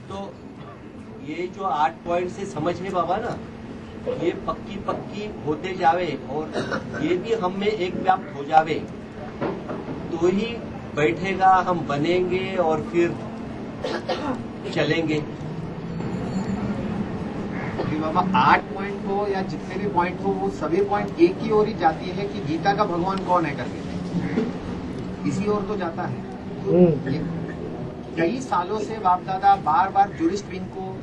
तो ये जो 8 पॉइंट से समझ है बाबा ना, ये पक्की पक्की होते जावे और ये भी हम में एक व्याप्त हो जावे, तो ही बैठेगा, हम बनेंगे और फिर चलेंगे। बाबा 8 पॉइंट हो या जितने भी पॉइंट हो, वो सभी पॉइंट एक ही ओर ही जाती है कि गीता का भगवान कौन है करके, इसी ओर तो जाता है। कई सालों से बाप दादा बार बार जूरिस्ट विंग को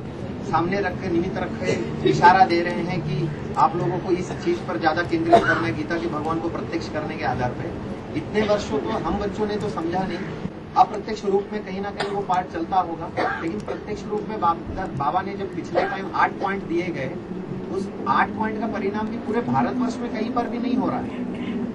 सामने रख के, निमित्त रखे इशारा दे रहे हैं कि आप लोगों को इस चीज पर ज्यादा केंद्रित करना है, गीता के भगवान को प्रत्यक्ष करने के आधार पर। इतने वर्षों तो हम बच्चों ने तो समझा नहीं, अप्रत्यक्ष रूप में कहीं ना कहीं वो पार्ट चलता होगा, लेकिन प्रत्यक्ष रूप में बाबा ने जब पिछले टाइम 8 पॉइंट दिए गए, उस 8 पॉइंट का परिणाम भी पूरे भारतवर्ष में कहीं पर भी नहीं हो रहा है।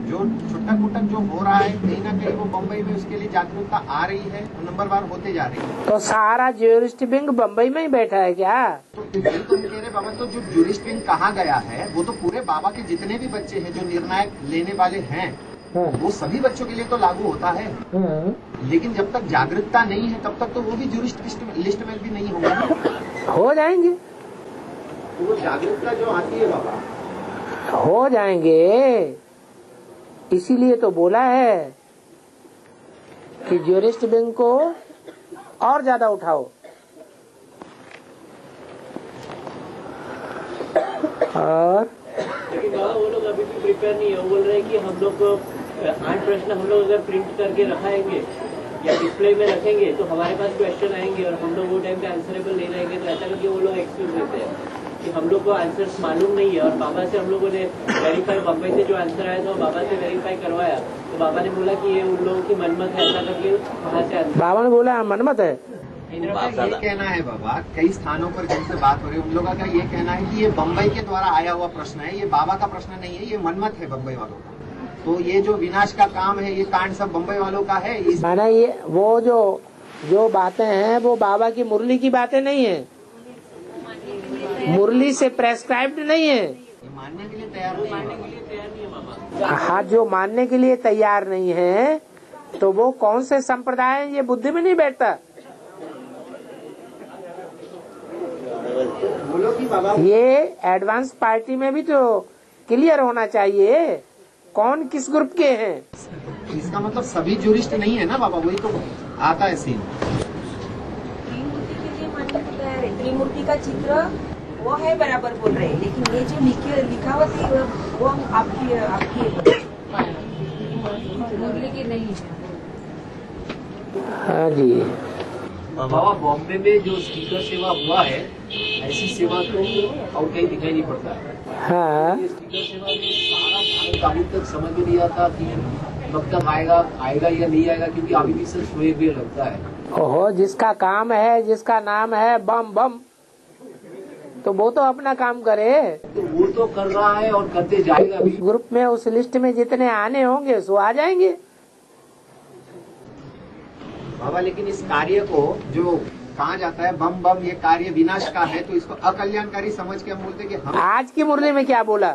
जो छुटक मुटक जो हो रहा है, कहीं ना कहीं वो बम्बई में उसके लिए जागरूकता आ रही है, नंबरवार होते जा रही है। तो सारा ज्यूरिस्ट विंग बम्बई में ही बैठा है क्या? तो यही तो हम कह रहे बाबा, तो जो ज्यूरिस्ट विंग कहा गया है, वो तो पूरे बाबा के जितने भी बच्चे हैं जो निर्णायक लेने वाले हैं, वो सभी बच्चों के लिए तो लागू होता है, लेकिन जब तक जागरूकता नहीं है तब तक तो वो भी जूरिस्ट लिस्ट में भी नहीं होंगे ना। हो जाएंगे, तो वो जागरूकता जो आती है बाबा, हो जाएंगे। इसीलिए तो बोला है कि ज्यूरिस्ट विंग को और ज्यादा उठाओ। और लेकिन बाबा वो लोग अभी भी प्रिपेयर नहीं है। वो बोल रहे हैं कि हम लोग 8 प्रश्न हम लोग अगर प्रिंट करके रखाएंगे या डिस्प्ले में रखेंगे तो हमारे पास क्वेश्चन आएंगे और हम लोग वो टाइम पे आंसरेबल नहीं रहेंगे। तो ऐसा करके वो लोग एक्सक्यूज देते हैं कि हम लोग को आंसर्स मालूम नहीं है। और बाबा से हम लोगों ने वेरीफाई, बम्बई से जो आंसर आया था बाबा से वेरीफाई करवाया तो बाबा ने बोला कि ये उन लोगों की मनमत है। ऐसा करके वहाँ से बाबा ने बोला मनमत है। इनका ये कहना है बाबा, कई स्थानों पर जिनसे बात हो रही है उन लोगों का ये कहना है कि ये बम्बई के द्वारा आया हुआ प्रश्न है, ये बाबा का प्रश्न नहीं है, ये मनमत है बम्बई वालों का। तो ये जो विनाश का काम है, ये कांड सब बम्बई वालों का है। माना ये वो जो बातें हैं वो बाबा की मुरली की बातें नहीं है, मुरली से प्रेस्क्राइब्ड नहीं है। मानने के लिए तैयार नहीं है बाबा। हाँ, जो मानने के लिए तैयार नहीं है तो वो कौन से संप्रदाय है, ये बुद्धि में नहीं बैठता। ये एडवांस पार्टी में भी तो क्लियर होना चाहिए कौन किस ग्रुप के हैं। इसका मतलब सभी जूरिस्ट नहीं है ना बाबा, वही तो आता है सीन। त्रिमूर्ति के लिए मानने को तैयार है, त्रिमूर्ति का चित्र वो है बराबर बोल रहे हैं, लेकिन ये जो लिखावट है वो आपकी मुरली की नहीं है। हाँ जी बाबा, बॉम्बे में जो स्पीकर सेवा हुआ है ऐसी सेवा तो और कहीं दिखाई नहीं पड़ता है। हाँ, स्पीकर सेवा में सारा भारत अभी तक समझ में नहीं आता कि कब तक आएगा या नहीं आएगा, क्योंकि अभी भी सिर्फ सोए हुए लगता है। ओहो, जिसका काम है, जिसका नाम है बम बम, तो वो तो अपना काम करे। तो वो तो कर रहा है और करते जाएगा भी। ग्रुप में उस लिस्ट में जितने आने होंगे सो आ जाएंगे बाबा। लेकिन इस कार्य को जो कहा जाता है बम बम, ये कार्य विनाश का है, तो इसको अकल्याणकारी समझ के हम बोलते कि हम आज की मुरली में क्या बोला,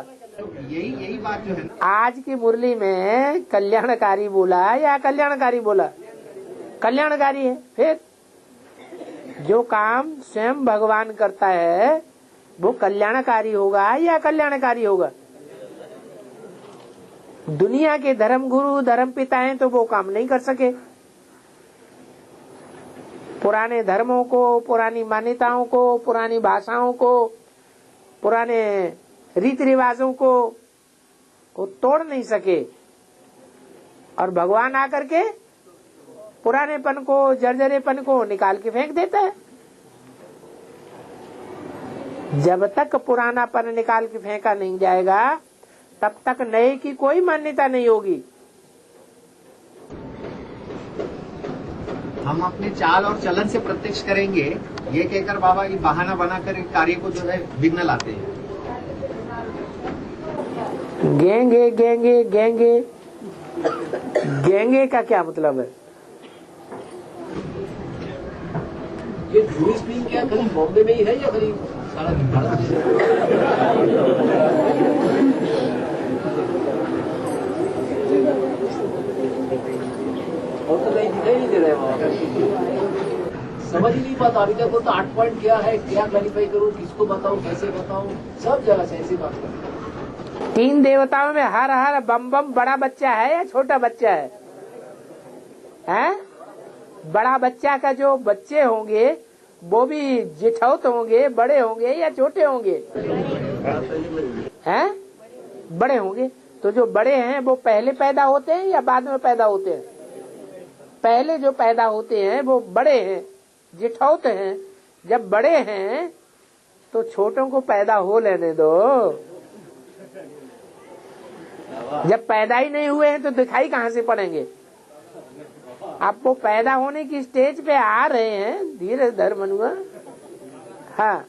यही बात जो है ना। आज की मुरली में कल्याणकारी बोला या कल्याणकारी बोला? कल्याणकारी है। फिर जो काम स्वयं भगवान करता है वो कल्याणकारी होगा या कल्याणकारी होगा? दुनिया के धर्म गुरु धर्म पिता हैं तो वो काम नहीं कर सके। पुराने धर्मों को, पुरानी मान्यताओं को, पुरानी भाषाओं को, पुराने रीति रिवाजों को तोड़ नहीं सके, और भगवान आकर के पुरानेपन को, जर्जरेपन को निकाल के फेंक देता है। जब तक पुरानापन निकाल के फेंका नहीं जाएगा तब तक नए की कोई मान्यता नहीं होगी। हम अपने चाल और चलन से प्रत्यक्ष करेंगे, ये कहकर बाबा ये बहाना बनाकर कार्य को जो है विघ्न लाते हैं। गेंगे गेंगे गेंगे गेंगे का क्या मतलब है? ये जूरिस्ट विंग क्या खाली बॉम्बे में ही है या खाली सारा भारत और तो कहीं दिखाई नहीं दे रहा है वहाँ। समझ ही नहीं पाता अभी तक। तो 8 पॉइंट क्या है, क्या क्लैरिफाई करूँ, किसको बताऊँ, कैसे बताऊँ, सब जगह से ऐसी बात करते हैं। 3 देवताओं में हर हर बम बम बड़ा बच्चा है या छोटा बच्चा है? हैं? बड़ा बच्चा का जो बच्चे होंगे वो भी जिठौत होंगे, बड़े होंगे या छोटे होंगे? हैं? बड़े होंगे। तो जो बड़े हैं वो पहले पैदा होते हैं या बाद में पैदा होते हैं? पहले जो पैदा होते हैं वो बड़े हैं, जिठौत हैं। जब बड़े हैं तो छोटों को पैदा हो लेने दो। जब पैदा ही नहीं हुए हैं तो दिखाई कहाँ से पड़ेंगे? आप वो पैदा होने की स्टेज पे आ रहे हैं, धीरे धीरे मनुआ। हाँ,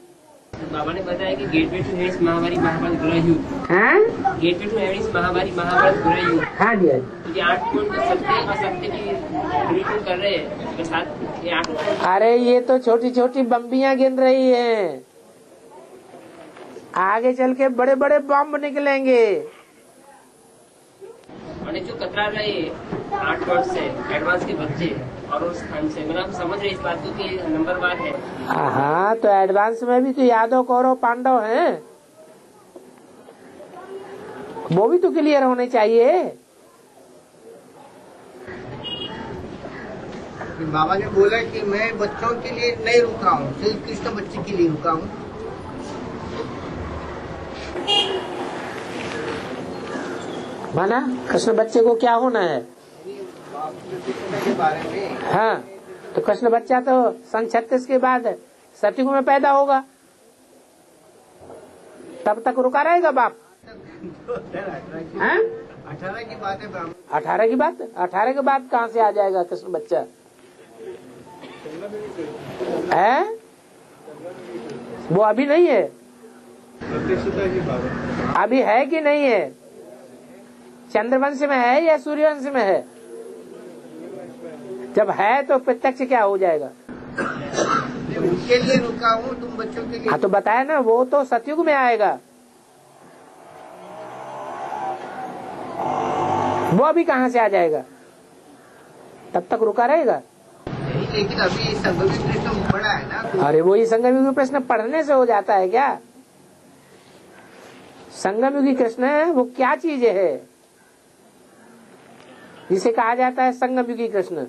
बाबा ने बताया कि गेटवे टू हेड्स महामारी महाभारत गृह युद्ध। हाँ, गेटवे टू हेड्स महामारी महाभारत गृह युद्ध। हाँ जी, ये 8 पॉइंट सत्य असत्य की बिल्कुल कर रहे हैं उसके साथ। ये 8 पॉइंट अरे ये तो छोटी छोटी बम्बियां गिन रही हैं, आगे चल के बड़े बड़े बम निकलेंगे। मैंने जो कतरा रहे 8 वर्ष से एडवांस के बच्चे और उस स्थान से मतलब हम समझ रहे इस बात को कि नंबर 1 है। हाँ, तो एडवांस में भी तो यादव, कौरव, पांडव हैं, वो भी तो क्लियर होने चाहिए। बाबा ने बोला कि मैं बच्चों के लिए नहीं रुका हूँ, सिर्फ कृष्ण बच्चे के लिए रुका हूँ। माना कृष्ण बच्चे को क्या होना है के बारे में। हाँ, तो कृष्ण बच्चा तो सन 36 के बाद सतयुग में पैदा होगा, तब तक रुका रहेगा बाप। 18 की बात है ब्राह्मण। 18 की बात, 18 के बाद कहाँ से आ जाएगा कृष्ण बच्चा है? वो अभी नहीं है, अभी है कि नहीं है? चंद्रवंश में है या सूर्यवंश में है? जब है तो प्रत्यक्ष क्या हो जाएगा? उनके लिए रुका हूँ, तुम बच्चों के लिए। हाँ, तो बताया ना, वो तो सतयुग में आएगा, वो अभी कहाँ से आ जाएगा? तब तक रुका रहेगा। लेकिन अभी संगम प्रश्न पड़ा है ना। अरे वो ही संगम युगी प्रश्न पढ़ने से हो जाता है क्या? संगम युगी कृष्ण वो क्या चीज है जिसे कहा जाता है संगम युगी Krishna?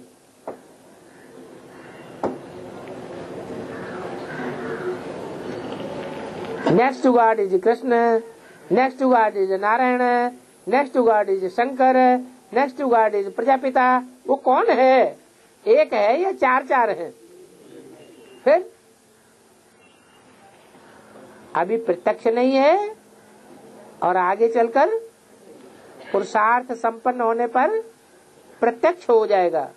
Next to God is Krishna, next to God is Narayan, next to God is Shankar, next to God is Prajapita. वो कौन है? एक है या 4 है? फिर अभी प्रत्यक्ष नहीं है और आगे चलकर पुरुषार्थ संपन्न होने पर प्रत्यक्ष हो जाएगा।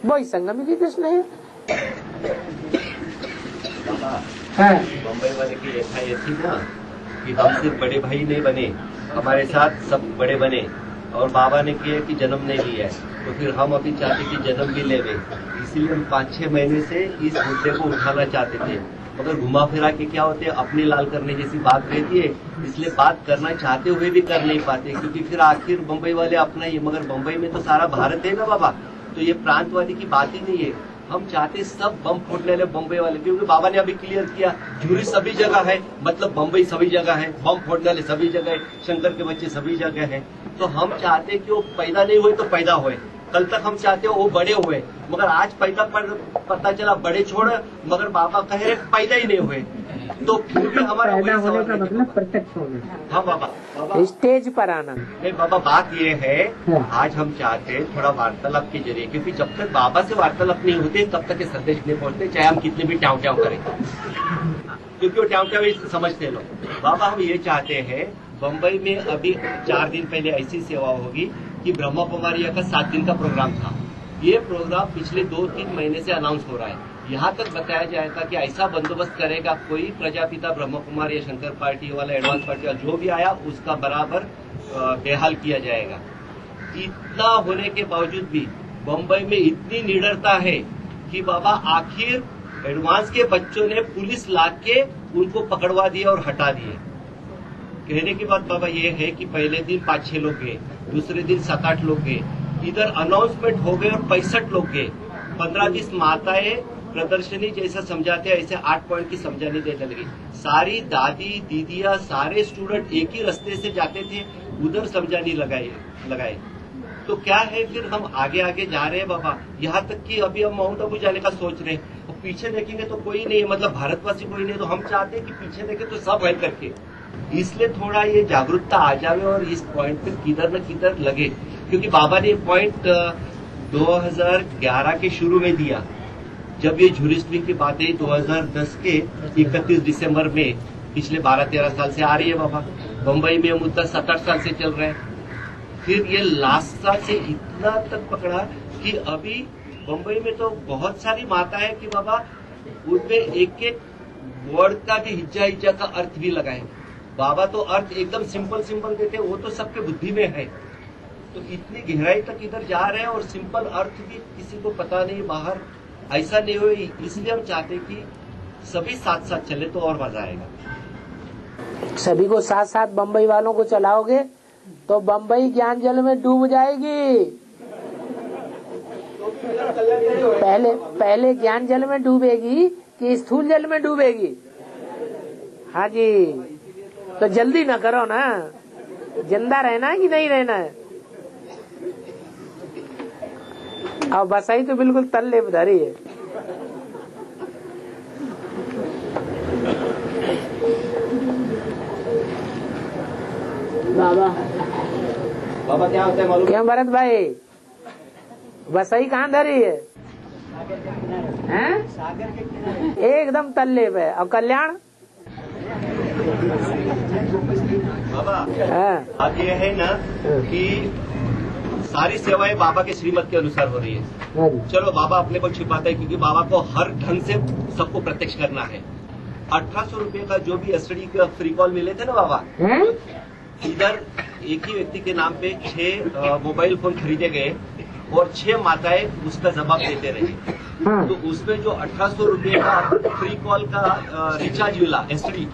वही संगम की कृष्ण है। बम्बई वाले की रेखा ये थी ना कि हम सिर्फ बड़े भाई नहीं बने, हमारे साथ सब बड़े बने, और बाबा ने किया कि जन्म नहीं लिया है, तो फिर हम अभी चाहते कि जन्म भी लेवे। इसीलिए हम 5-6 महीने से इस मुद्दे को उठाना चाहते थे, मगर घुमा फिरा के क्या होते है, अपने लाल करने जैसी बात रहती है, इसलिए बात करना चाहते हुए भी कर नहीं पाते, क्योंकि फिर आखिर बम्बई वाले अपना ही, मगर बम्बई में तो सारा भारत है ना बाबा, तो ये प्रांतवादी की बात ही नहीं है। हम चाहते सब बम फोड़ने वाले बम्बई वाले, क्योंकि बाबा ने अभी क्लियर किया जूरी सभी जगह है, मतलब बम्बई सभी जगह है, बम फोड़ने वाले सभी जगह है, शंकर के बच्चे सभी जगह है। तो हम चाहते कि वो पैदा नहीं हुए तो पैदा हुए, कल तक हम चाहते हो वो बड़े हुए, मगर आज पैदा पता चला बड़े छोड़, मगर बाबा कह रहे पैदा ही नहीं हुए, तो फिर भी हमारा पैदा होने का मतलब प्रत्यक्ष होना। हाँ बाबा, स्टेज पर आना। नहीं बाबा, बात ये है आज हम चाहते हैं थोड़ा वार्तालाप के जरिए, क्योंकि जब तक बाबा से वार्तालाप नहीं होते तब तक ये संदेश नहीं पहुंचते, चाहे हम कितने भी ट्याव ट्याव करें, क्योंकि वो ट्याव ट्याव समझते लोग। बाबा हम ये चाहते हैं, बम्बई में अभी 4 दिन पहले ऐसी सेवा होगी कि ब्रह्मा कुमारी का 7 दिन का प्रोग्राम था। ये प्रोग्राम पिछले 2-3 महीने से अनाउंस हो रहा है। यहाँ तक बताया जाएगा कि ऐसा बंदोबस्त करेगा कोई प्रजापिता ब्रह्म कुमार या शंकर पार्टी वाला, एडवांस पार्टी वाला जो भी आया उसका बराबर बेहाल किया जाएगा। इतना होने के बावजूद भी बम्बई में इतनी निडरता है कि बाबा आखिर एडवांस के बच्चों ने पुलिस लाके उनको पकड़वा दिए और हटा दिए। कहने की बात बाबा ये है कि पहले दिन 5-6 लोग गए, दूसरे दिन 7-8 लोग गए, इधर अनाउंसमेंट हो गए और 65 लोग गए। 15-20 माताएं प्रदर्शनी जैसा समझाते हैं ऐसे 8 पॉइंट की समझाने देने लगी। सारी दादी दीदियां सारे स्टूडेंट एक ही रास्ते से जाते थे, उधर समझाने लगाए। तो क्या है, फिर हम आगे आगे जा रहे हैं बाबा, यहाँ तक कि अभी हम माउंट आबू जाने का सोच रहे हैं, और पीछे देखेंगे तो कोई नहीं है, मतलब भारतवासी कोई नहीं, तो हम चाहते हैं कि पीछे देखे तो सब है करके। इसलिए थोड़ा ये जागरूकता आ जावे और इस पॉइंट पे किधर न किधर लगे, क्योंकि बाबा ने पॉइंट 2011 के शुरू में दिया, जब ये जूरिस्डिक्शन की बातें 2010 के 31 दिसंबर में पिछले 12-13 साल से आ रही है बाबा। बम्बई में मुद्दा 7-8 साल से चल रहा है। फिर ये लास्ट साल से इतना तक पकड़ा कि अभी बम्बई में तो बहुत सारी माता है कि बाबा उनपे एक वर्ड का भी हिज्जा का अर्थ भी लगाए। बाबा तो अर्थ एकदम सिंपल देते, वो तो सबके बुद्धि में है। तो इतनी गहराई तक इधर जा रहे हैं और सिंपल अर्थ भी किसी को पता नहीं, बाहर ऐसा नहीं हो। इसलिए हम चाहते कि सभी साथ साथ चले तो और मजा आएगा। सभी को साथ साथ बम्बई वालों को चलाओगे तो बम्बई ज्ञान जल में डूब जाएगी। पहले ज्ञान जल में डूबेगी कि स्थूल जल में डूबेगी? हाँ जी, तो जल्दी न करो ना, जिंदा रहना है कि नहीं रहना है। और बसाई तो बिल्कुल तल्ले पे धरी है। बाबा क्या होता है मालूम? क्यों भरत भाई, बसाई कहाँ धरी है? सागर के किनारे एकदम तल्ले पे। और कल्याण बाबा बात यह है ना कि सारी सेवाएं बाबा के श्रीमत के अनुसार हो रही है। चलो बाबा अपने को छिपाता है क्योंकि बाबा को हर ढंग से सबको प्रत्यक्ष करना है। 1800 रुपए का जो भी एसटीडी का फ्री कॉल मिले थे ना बाबा, इधर एक ही व्यक्ति के नाम पे 6 मोबाइल फोन खरीदे गए और 6 माताएं उसका जवाब देते रहे। तो उसमें जो 1800 रुपए का फ्री कॉल का रिचार्ज मिला एसटीडी,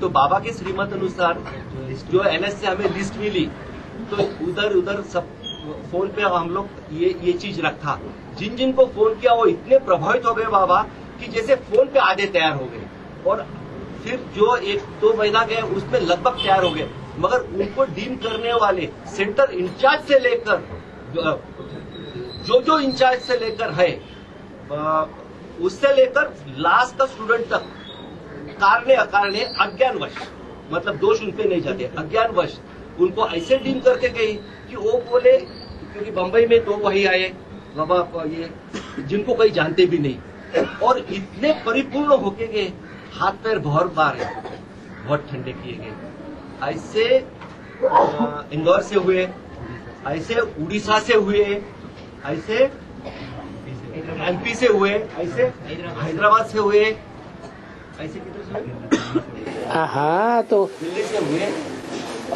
तो बाबा के श्रीमत अनुसार जो एनएस से हमें लिस्ट मिली, तो उधर सब फोन पे हम लोग ये चीज रखा। जिन जिन को फोन किया वो इतने प्रभावित हो गए बाबा कि जैसे फोन पे आधे तैयार हो गए, और फिर जो 1-2 महीना गए उसमें लगभग तैयार हो गए। मगर उनको डील करने वाले सेंटर इंचार्ज से लेकर जो इंचार्ज से लेकर है, उससे लेकर लास्ट का स्टूडेंट तक कारणे अकारणे अज्ञानवश, मतलब दोष उनपे नहीं जाते, अज्ञानवश उनको ऐसे डील करके गई कि वो बोले, क्योंकि बंबई में 2 वही आए बाबा ये जिनको कोई जानते भी नहीं, और इतने परिपूर्ण होके गए, हाथ पैर बहुत बार है, बहुत ठंडे किए गए। ऐसे इंदौर से हुए, ऐसे उड़ीसा से हुए, ऐसे एमपी से हुए, ऐसे हैदराबाद से हुए, ऐसे किधर से हुए? हाँ, तो दिल्ली से हुए।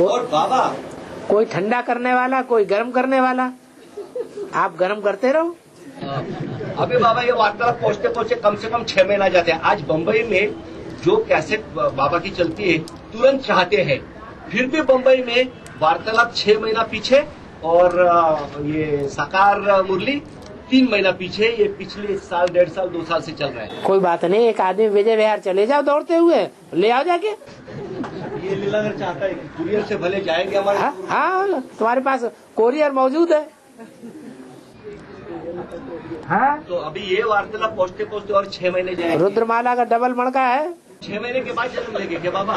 और बाबा कोई ठंडा करने वाला, कोई गर्म करने वाला। आप गर्म करते रहो। अभी बाबा ये वार्तालाप पहुंचते पहुंचते कम से कम 6 महीना जाते हैं। आज बंबई में जो कैसेट बाबा की चलती है तुरंत चाहते हैं, फिर भी बंबई में वार्तालाप 6 महीना पीछे, और ये साकार मुरली 3 महीना पीछे। ये पिछले साल 1.5 साल 2 साल से चल रहा है। कोई बात नहीं, एक आदमी विजय विहार चले जाओ दौड़ते हुए, ले आओ जाके। ये लीलाधर चाहता है कि कुरियर से भले जाएंगे हमारे। हाँ, तुम्हारे पास कोरियर मौजूद है। हाँ, तो अभी ये वार्तालाप पहुंचते पहुंचते और 6 महीने जाएंगे। रुद्रमाला का डबल मणका है। 6 महीने के बाद जन्म लेंगे क्या बाबा?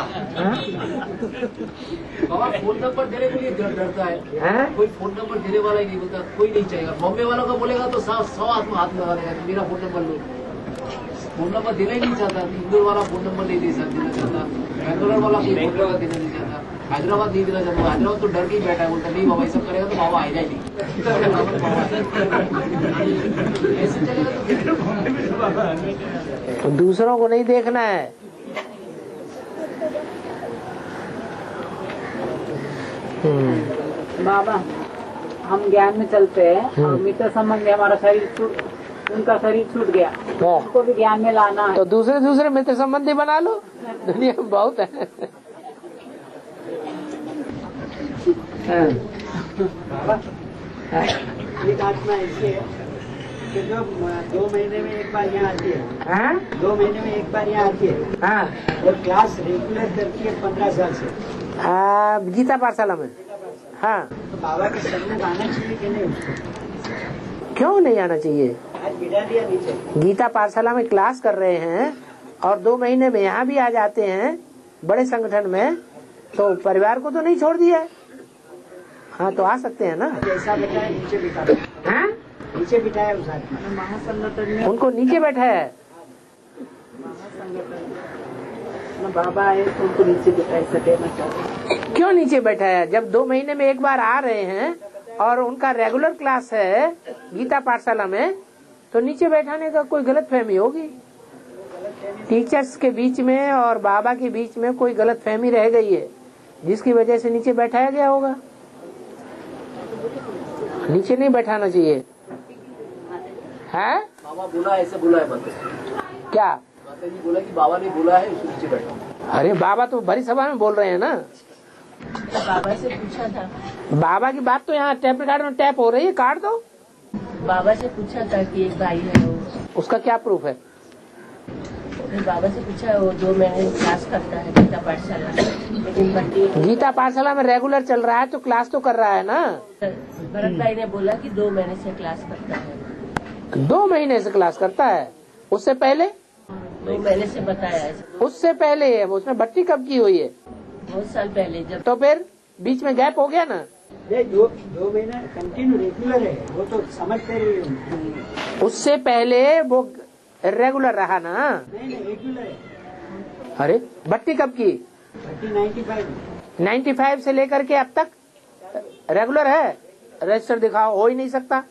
बाबा फोन नंबर देने के लिए डरता है। कोई फोन नंबर देने वाला ही नहीं बोलता, कोई नहीं चाहेगा। बॉम्बे वालों का बोलेगा तो 100 आदमी हाथ लगा देगा, मेरा फोन नंबर लो। फोन नंबर देना ही नहीं चाहता, इंदौर वाला फोन नंबर नहीं देना चाहता, बेंगलोर वाला फोन नंबर देना नहीं चाहता, हैदराबाद नहीं देना चाहता। हैदराबाद तो डर के ही बैठा है, बोलता नहीं बाबा ये सब करेगा तो बाबा आएगा ही नहीं। ऐसे चलेगा तो दूसरों को नहीं देखना है। बाबा हम ज्ञान में चलते हैं और मित्र संबंध हमारा शरीर उनका शरीर छूट गया, उनको भी ज्ञान में लाना है। तो दूसरे मित्र संबंधी बना लो, दुनिया में बहुत है। एक आत्मा ऐसी है कि जो 2 महीने में एक बार यहाँ आती है। 2 महीने में एक बार यहाँ आती है और क्लास रेगुलर करती है 15 साल से गीता पाठशाला में। हाँ, तो बाबा के सन्मुख आना चाहिए कि नहीं उसको? क्यों नहीं आना चाहिए? आज बिठा दिया नीचे। गीता पाठशाला में क्लास कर रहे हैं और 2 महीने में यहाँ भी आ जाते हैं बड़े संगठन में, तो परिवार को तो नहीं छोड़ दिया। हाँ, तो आ सकते हैं ना। जैसा बिठाया नीचे बिठाया, नीचे बिठाया उस आदमी महासंगठन में उनको नीचे बैठाया है। बाबा आए तो उनको नीचे बिठा देना चाहते। क्यों नीचे बैठाया? जब 2 महीने में एक बार आ रहे हैं और उनका रेगुलर क्लास है गीता पाठशाला में, तो नीचे बैठाने का कोई गलतफहमी होगी। टीचर्स के बीच में और बाबा के बीच में कोई गलतफहमी रह गई है, जिसकी वजह से नीचे बैठाया गया होगा। नीचे नहीं बैठाना चाहिए। है बाबा बोला ऐसे बोला है बंदे क्या? बोला कि बाबा ने बोला है नीचे बैठो। अरे बाबा तो भरी सभा में बोल रहे हैं ना। बाबा से पूछा था। बाबा की बात तो यहाँ टेप रिकॉर्ड में टैप हो रही है, काट दो। बाबा से पूछा था कि एक भाई है वो, उसका क्या प्रूफ है? फिर बाबा से पूछा, वो 2 महीने क्लास करता है गीता पाठशाला, लेकिन बट्टी गीता पाठशाला में रेगुलर चल रहा है तो क्लास तो कर रहा है ना। भरत भाई ने बोला कि 2 महीने से क्लास करता है। 2 महीने से क्लास करता है, उससे पहले 2 महीने से बताया है। उससे पहले है, उसमें भट्टी कब की हुई है? बहुत साल पहले। जब तो फिर बीच में गैप हो गया ना। 2 महीना कंटिन्यू रेगुलर है, वो तो समझते रहे। उससे पहले वो रेगुलर रहा ना। नहीं रेगुलर है। अरे भट्टी कब की? भट्टी 95 से लेकर के अब तक रेगुलर है। रजिस्टर दिखाओ, हो ही नहीं सकता।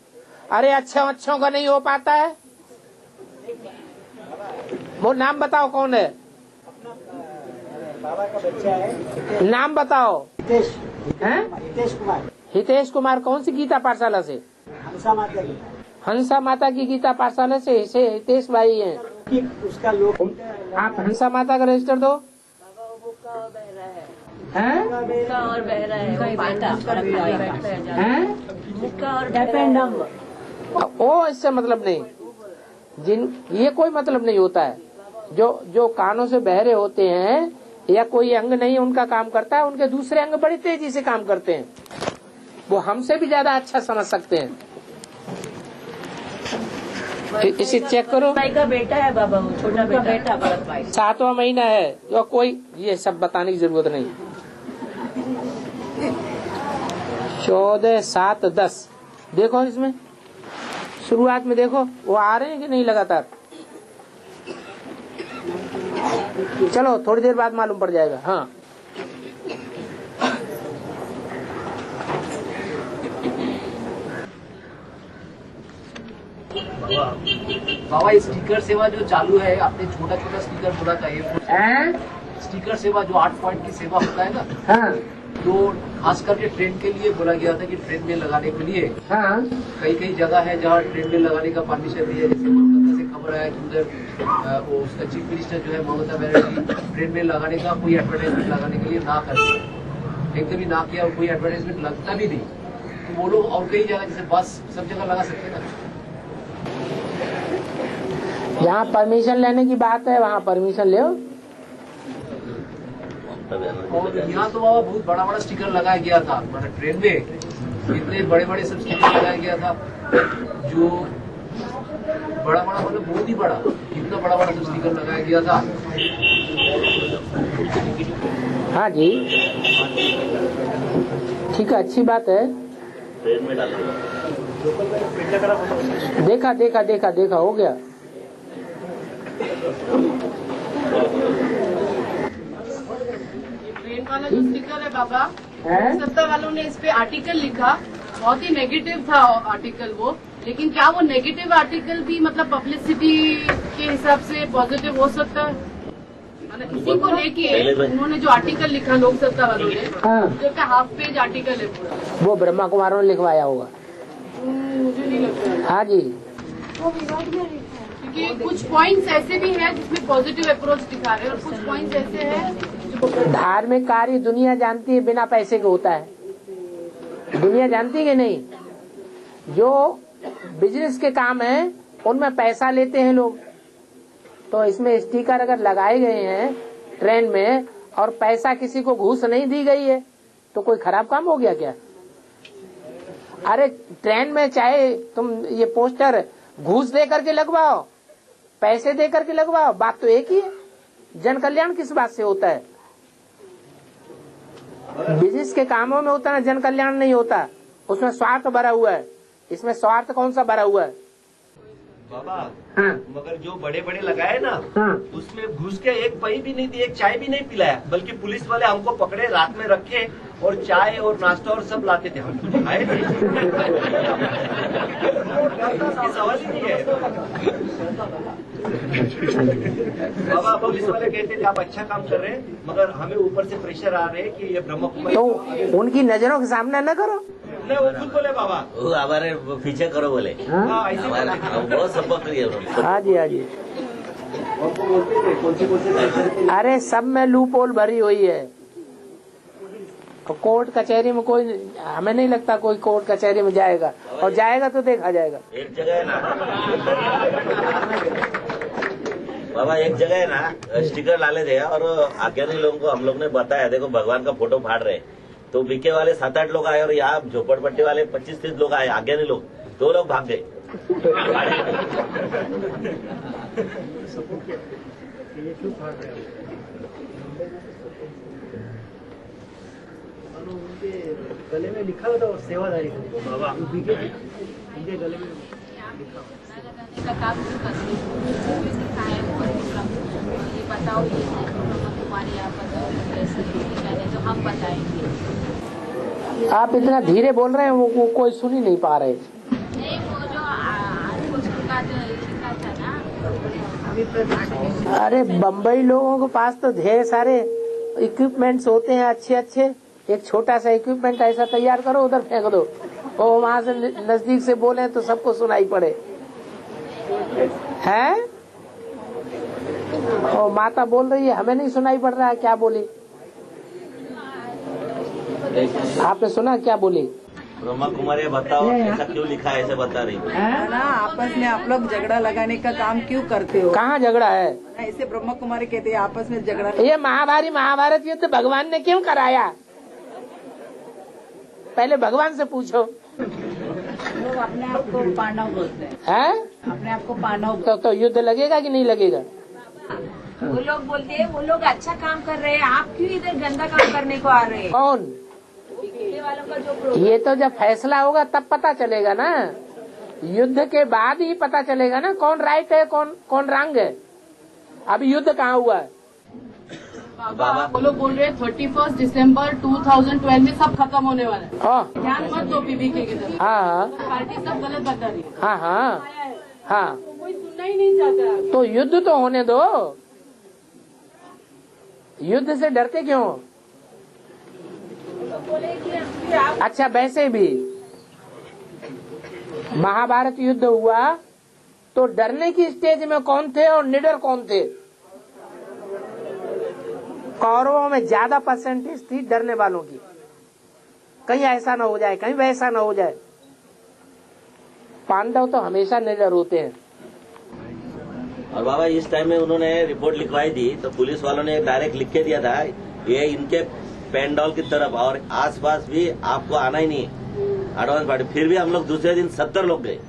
अरे अच्छों का नहीं हो पाता है। वो नाम बताओ कौन है? बाबा का बच्चा है। नाम बताओ। हितेश कुमार। हितेश कुमार कौन सी गीता पाठशाला से? हंसा माता की। हंसा माता की गीता पाठशाला से हितेश भाई हैं। उसका लोग आप हंसा माता का रजिस्टर दो। मुक्का और बहरा है, मुक्का और बहरा है, मुक्का और बहरा। ओ इससे मतलब नहीं, ये कोई मतलब नहीं होता है। जो कानों से बहरे होते हैं या कोई अंग नहीं उनका काम करता है, उनके दूसरे अंग बड़ी तेजी से काम करते हैं, वो हमसे भी ज्यादा अच्छा समझ सकते हैं। इसे चेक करो। भाई का बेटा है बाबा, वो छोटा बेटा भरत भाई। 7वां महीना है, जो कोई ये सब बताने की जरूरत नहीं। 14, 7, 10 देखो, इसमें शुरुआत में देखो वो आ रहे हैं कि नहीं लगातार। चलो थोड़ी देर बाद मालूम पड़ जाएगा। हाँ बाबा स्टिकर सेवा जो चालू है, आपने छोटा स्टिकर बोला था, ये स्टिकर सेवा जो 8 पॉइंट की सेवा होता है ना, हाँ, तो खास करके ट्रेन के लिए बोला गया था कि ट्रेन में लगाने के लिए हाँ, कई जगह है जहाँ ट्रेन में लगाने का परमिशन दिया। जैसे कोलकाता से खबर आया कि उधर वो उसका चीफ मिनिस्टर जो है ममता बनर्जी ट्रेन में लगाने का कोई एडवर्टाइजमेंट लगाने के लिए ना कर दिया, एकदम ही ना किया, और कोई एडवर्टाइजमेंट लगता भी नहीं। तो वो लोग और कई जगह जैसे बस सब जगह लगा सकते हैं ना। जहाँ परमिशन लेने की बात है वहाँ परमिशन ले। और यहाँ तो बाबा बहुत बड़ा स्टिकर लगाया गया था, मतलब ट्रेन में इतने बड़े सब स्टिकर लगाया गया था, जो बड़ा मतलब बहुत ही बड़ा, इतना बड़ा सब स्टिकर लगाया गया था। हाँ जी, ठीक है, अच्छी बात है। ट्रेन में डालेगा। देखा हो गया। ट्रेन वाला जो स्टिकर है बाबा, सत्ता वालों ने इस पे आर्टिकल लिखा, बहुत ही नेगेटिव था आर्टिकल वो, लेकिन क्या वो नेगेटिव आर्टिकल भी मतलब पब्लिसिटी के हिसाब से पॉजिटिव हो सकता है? मतलब इसी को लेके उन्होंने जो आर्टिकल लिखा लोक सत्ता वालों ने, जो का हाफ पेज आर्टिकल है पूरा, वो ब्रह्मा कुमारों ने लिखवाया होगा। मुझे नहीं लगता। हाँ जी, वो विरोध में लिखा है। क्योंकि कुछ पॉइंट्स ऐसे भी हैं जिसमें पॉजिटिव अप्रोच दिखा रहे हैं, और कुछ पॉइंट्स ऐसे हैं। धार्मिक कार्य दुनिया जानती है बिना पैसे के होता है, दुनिया जानती है कि नहीं? जो बिजनेस के काम है उनमें पैसा लेते हैं लोग। तो इसमें स्टिकर अगर लगाए गए हैं ट्रेन में और पैसा किसी को घूस नहीं दी गई है तो कोई खराब काम हो गया क्या? अरे ट्रेन में चाहे तुम ये पोस्टर घूस दे करके लगवाओ, पैसे दे करके लगवाओ, बात तो एक ही है। जन कल्याण किस बात से होता है? बिजनेस के कामों में होता है, जन कल्याण नहीं होता, उसमें स्वार्थ भरा हुआ है। इसमें स्वार्थ कौन सा भरा हुआ है? बाबा, हाँ। मगर जो बड़े लगाए ना, हाँ। उसमें घुस के एक पई भी नहीं दी, एक चाय भी नहीं पिलाया, बल्कि पुलिस वाले हमको पकड़े, रात में रखे और चाय और नाश्ता और सब लाते थे, हम कुछ खाए नहीं। इसकी सवाल ही नहीं है। बाबा, पुलिस वाले कहते थे आप अच्छा काम कर रहे हैं, मगर हमें ऊपर से प्रेशर आ रहे हैं कि ये ब्रह्म कुमारी। तो उनकी नजरों के सामने न करो। नहीं, वो खुद बोले बाबा, वो हमारे पीछे करो बोले। बहुत सपोर्ट करिए। हाँ जी, हाँ जी। अरे सब में लूप होल भरी हुई है, और कोर्ट कचहरी में कोई, हमें नहीं लगता कोई कोर्ट कचहरी में जाएगा, और जाएगा तो देखा जाएगा। एक जगह है ना बाबा, एक जगह है ना स्टिकर डाले थे और आज्ञानी लोगों को हम लोग ने बताया, देखो भगवान का फोटो फाड़ रहे, तो बीके वाले 7-8 लोग आए और यहाँ झोपड़पट्टी वाले 25-30 लोग आए, आज्ञानी लोग, 2 लोग भाग गए। उनके गले में लिखा होता सेवादारी बाबा, उनके गले में लिखा का काम क्यों करते ये बताओ, ये तुम्हारे आप बताओ, कैसे तो हम बताएंगे। आप इतना धीरे बोल रहे हैं, वो कोई सुन ही नहीं पा रहे। नहीं, वो जो का जो लिखा था ना, अरे बम्बई लोगों के पास तो ढेर सारे इक्विपमेंट्स होते हैं अच्छे अच्छे। एक छोटा सा इक्विपमेंट ऐसा तैयार करो, उधर फेंक दो, और वहाँ से नजदीक से बोले तो सबको सुनाई पड़े। हैं? और माता बोल रही है हमें नहीं सुनाई पड़ रहा है, क्या बोली? आपने सुना क्या बोली? ब्रह्मा कुमारी बताओ ऐसा क्यों लिखा है, ऐसे बता रही है ना। आपस में आप लोग झगड़ा लगाने का काम क्यों करते हो? कहाँ झगड़ा है? ऐसे ब्रह्मा कुमारी कहते हैं आपस में झगड़ा। ये महाभारत युद्ध भगवान ने क्यों कराया? पहले भगवान से पूछो। लोग अपने आप को पांडव बोलते हैं, अपने आप को पांडव। तो युद्ध लगेगा कि नहीं लगेगा? वो लोग बोलते हैं वो लोग अच्छा काम कर रहे हैं, आप क्यों इधर गंदा काम करने को आ रहे हैं? कौन? वालों का जो ये तो जब फैसला होगा तब पता चलेगा ना, युद्ध के बाद ही पता चलेगा ना कौन राइट है कौन रंग है। अभी युद्ध कहाँ हुआ है? बाबा वो लोग बोल रहे हैं 31 दिसंबर 2012 में सब खत्म होने वाला है, ध्यान मत दो पीबीके की तरफ। हाँ पार्टी सब गलत बता रही है। हाँ हाँ हाँ, कोई सुनना ही नहीं चाहता। तो युद्ध तो होने दो, युद्ध से डरते क्यों? अच्छा वैसे भी महाभारत युद्ध हुआ तो डरने की स्टेज में कौन थे और निडर कौन थे? कौरवों में ज्यादा परसेंटेज थी डरने वालों की, कहीं ऐसा न हो जाए, कहीं वैसा न हो जाए। पांडव तो हमेशा निडर होते हैं। और बाबा इस टाइम में उन्होंने रिपोर्ट लिखवाई थी तो पुलिस वालों ने डायरेक्ट लिख के दिया था ये इनके पेंडॉल की तरफ, और आसपास भी आपको आना ही नहीं एडवांस पार्टी। फिर भी हम लोग दूसरे दिन 70 लोग गए।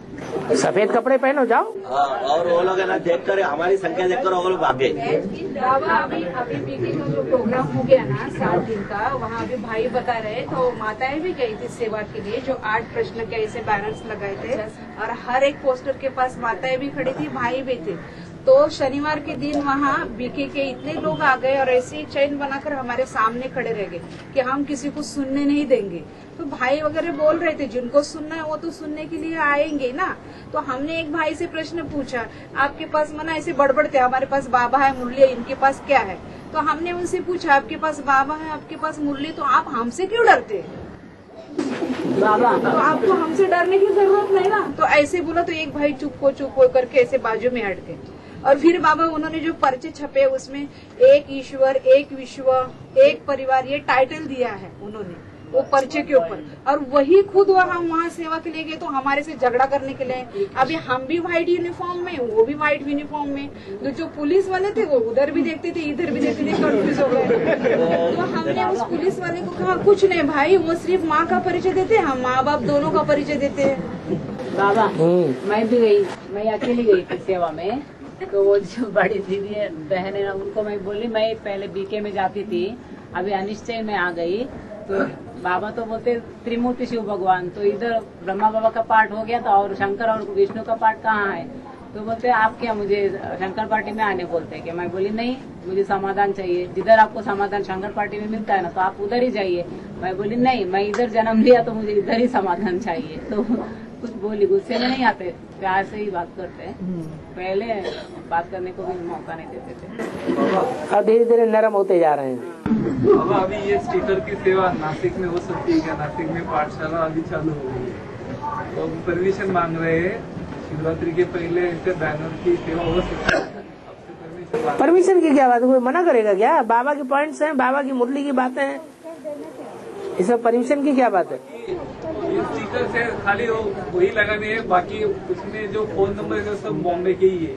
सफेद कपड़े पहनो जाओ। और वो लोग है ना देखकर हमारी संख्या देखकर वो लोग भाग गए। बाबा अभी बीके का जो प्रोग्राम हो गया ना 7 दिन का, वहाँ अभी भाई बता रहे तो माताएं भी गई थी सेवा के लिए, जो 8 प्रश्न के ऐसे बैनर्स लगाए थे और हर एक पोस्टर के पास माताएं भी खड़ी थी, भाई भी थे। तो शनिवार के दिन वहाँ बीके के इतने लोग आ गए और ऐसे ही चैन बनाकर हमारे सामने खड़े रह गए कि हम किसी को सुनने नहीं देंगे। तो भाई वगैरह बोल रहे थे जिनको सुनना है वो तो सुनने के लिए आएंगे ना। तो हमने एक भाई से प्रश्न पूछा, आपके पास मना ऐसे बड़बड़ते, हमारे पास बाबा है मुरली है, इनके पास क्या है? तो हमने उनसे पूछा आपके पास बाबा है, आपके पास मुरली, तो आप हमसे क्यों डरते? बाबा तो आपको हमसे डरने की जरूरत नहीं ना। तो ऐसे बोला तो एक भाई चुप हो करके ऐसे बाजू में हट गए। और फिर बाबा उन्होंने जो पर्चे छपे उसमें एक ईश्वर, एक विश्व, एक परिवार, ये टाइटल दिया है उन्होंने वो पर्चे के ऊपर। और वही खुद हम वहाँ सेवा के लिए गए तो हमारे से झगड़ा करने के लिए। अभी हम भी व्हाइट यूनिफॉर्म में, वो भी व्हाइट यूनिफॉर्म में, तो जो पुलिस वाले थे वो उधर भी देखते थे इधर भी देखते थे, कंफ्यूज हो गए। तो हमने उस पुलिस वाले को कहा कुछ नहीं भाई, वो सिर्फ माँ का परिचय देते हैं, हम माँ बाप दोनों का परिचय देते हैं। बाबा मैं भी गई, मैं अकेली गई थी सेवा में। तो वो जो बड़ी दीदी है बहन है ना, उनको मैं बोली मैं पहले बीके में जाती थी, अभी अनिश्चय में आ गई। तो बाबा तो बोलते त्रिमूर्ति शिव भगवान, तो इधर ब्रह्मा बाबा का पाठ हो गया था और शंकर और विष्णु का पाठ कहाँ है? तो बोलते आप क्या मुझे शंकर पार्टी में आने बोलते हैं कि मैं बोली नहीं, मुझे समाधान चाहिए, जिधर आपको समाधान शंकर पार्टी में मिलता है ना तो आप उधर ही जाइए। मैं बोली नहीं, मैं इधर जन्म लिया तो मुझे इधर ही समाधान चाहिए। तो कुछ बोली, गुस्से में नहीं आते, प्यार से ही बात करते हैं, पहले बात करने को भी मौका नहीं देते थे। अब धीरे धीरे नरम होते जा रहे हैं। बाबा अभी ये स्टिकर की सेवा नासिक में हो सकती है क्या? नासिक में पाठशाला अभी चालू हो गई है तो परमिशन मांग रहे हैं, शिवरात्रि के पहले ऐसे बैनर की सेवा हो सकती है? परमिशन की क्या बात, कोई मना करेगा क्या? बाबा के पॉइंट्स हैं, बाबा की मुरली की बातें हैं, इसमें परमिशन की क्या बात है? स्टिकर से खाली वही लगाने है, बाकी उसमें जो फोन नंबर है सब बॉम्बे के ही है,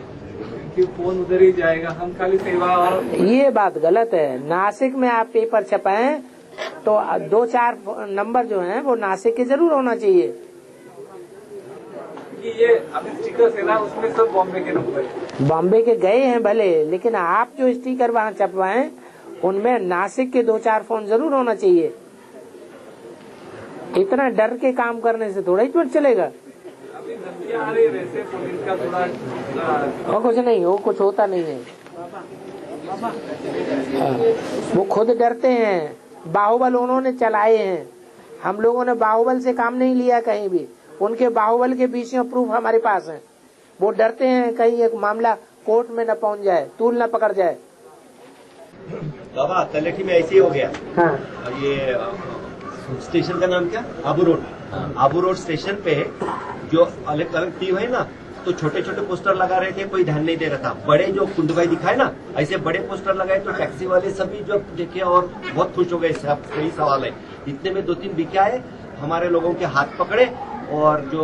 कि फोन उधर ही जाएगा, हम खाली सेवा। और ये बात गलत है। नासिक में आप पेपर छपाएं तो 2-4 नंबर जो हैं वो नासिक के जरूर होना चाहिए। ये अभी स्टिकर से ना उसमें सब बॉम्बे के नंबर, बॉम्बे के गए हैं भले, लेकिन आप जो स्टिकर वहाँ छपवाएं उनमें नासिक के 2-4 फोन जरूर होना चाहिए। इतना डर के काम करने से थोड़ा ही चलेगा। अभी धमकियां आ रही वैसे पुलिस का थोड़ा और कुछ नहीं, वो कुछ होता नहीं है। वो खुद डरते हैं। बाहुबल उन्होंने चलाए हैं, हम लोगों ने बाहुबल से काम नहीं लिया कहीं भी। उनके बाहुबल के बीच प्रूफ हमारे पास है। वो डरते हैं कहीं एक मामला कोर्ट में न पहुंच जाए, तूल न पकड़ जाए। बाबा तलेठी में ऐसे ही हो गया। हाँ। ये स्टेशन का नाम क्या? Abu road. Abu road station पे जो अलग अलग टीम है ना, तो छोटे छोटे पोस्टर लगा रहे थे, कोई ध्यान नहीं दे रहा था। बड़े जो कुंडवाई दिखाए ना, ऐसे बड़े पोस्टर लगाए तो टैक्सी वाले सभी जो देखे और बहुत खुश हो गए। सही सवाल है। इतने में 2-3 बिके आए, हमारे लोगों के हाथ पकड़े और जो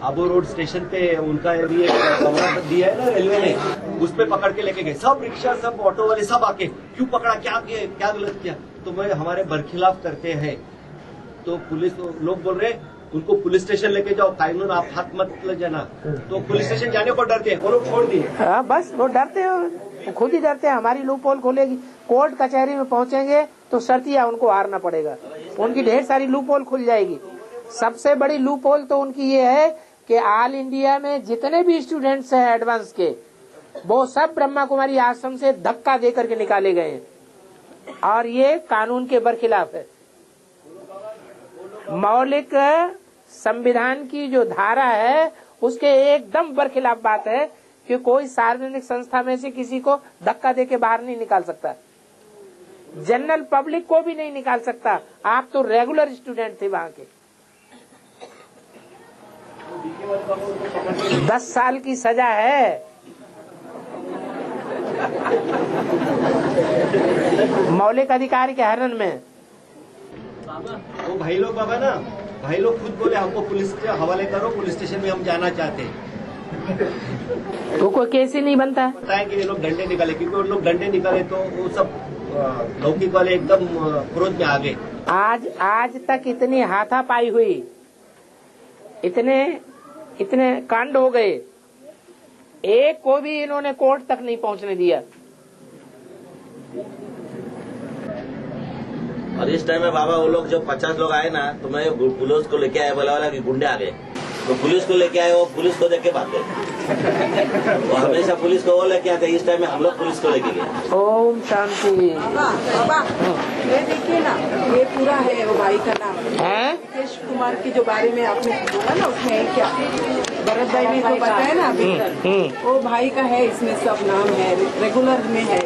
आबू रोड स्टेशन पे उनका भी कमरा दिया है ना रेलवे ने, उस पे पकड़ के लेके गए। सब रिक्शा, सब ऑटो वाले सब आके, क्यों पकड़ा, क्या गलत किया? तो मैं हमारे बरखिलाफ करते हैं। तो पुलिस लोग बोल रहे उनको पुलिस स्टेशन लेके जाओ, कानून आप हाथ मत ले जाना। तो पुलिस स्टेशन जाने को डरते हैं, वो लोग छोड़ दिए। बस वो डरते हैं, खुद ही डरते हैं। हमारी लूप होल खोलेगी, कोर्ट कचहरी में पहुंचेंगे तो शर्तिया उनको हारना पड़ेगा। उनकी ढेर सारी लूप होल खुल जाएगी। सबसे बड़ी लूप होल तो उनकी ये है कि ऑल इंडिया में जितने भी स्टूडेंट्स हैं एडवांस के, वो सब ब्रह्मा कुमारी आश्रम से धक्का दे करके निकाले गए हैं, और ये कानून के बरखिलाफ है। मौलिक संविधान की जो धारा है उसके एकदम बरखिलाफ बात है कि कोई सार्वजनिक संस्था में से किसी को धक्का दे के बाहर नहीं निकाल सकता। जनरल पब्लिक को भी नहीं निकाल सकता। आप तो रेगुलर स्टूडेंट थे वहाँ के। 10 साल की सजा है। मौलिक अधिकार के हनन में। वो भाई लोग बाबा ना, भाई लोग खुद बोले हमको पुलिस के हवाले करो, पुलिस स्टेशन में हम जाना चाहते हैं। तो कोई केस ही नहीं बनता। पता है कि ये लोग डंडे निकाले, क्योंकि उन लोग डंडे निकाले तो वो सब लौकिक वाले एकदम क्रोध में आ गए। आज तक इतनी हाथापाई हुई, इतने कांड हो गए, एक को भी इन्होंने कोर्ट तक नहीं पहुंचने दिया। और इस टाइम में बाबा वो लोग जब 50 लोग आए ना, तो मैं पुलिस को लेके आया, बोला कि गुंडे आ गए, तो पुलिस को लेके आए, वो पुलिस को देख के भाग गए। वो हमेशा पुलिस को वो लेके आते, इस टाइम में हम लोग पुलिस को लेके गए। ओम शांति। बाबा ये देखिए ना, ये पूरा है वो भाई का नाम है मुकेश कुमार की जो बारे में आपने बोला ना, उसमें क्या भरत भाई ने जो बताया ना अभी, वो भाई का है, इसमें सब नाम है, रेगुलर में है।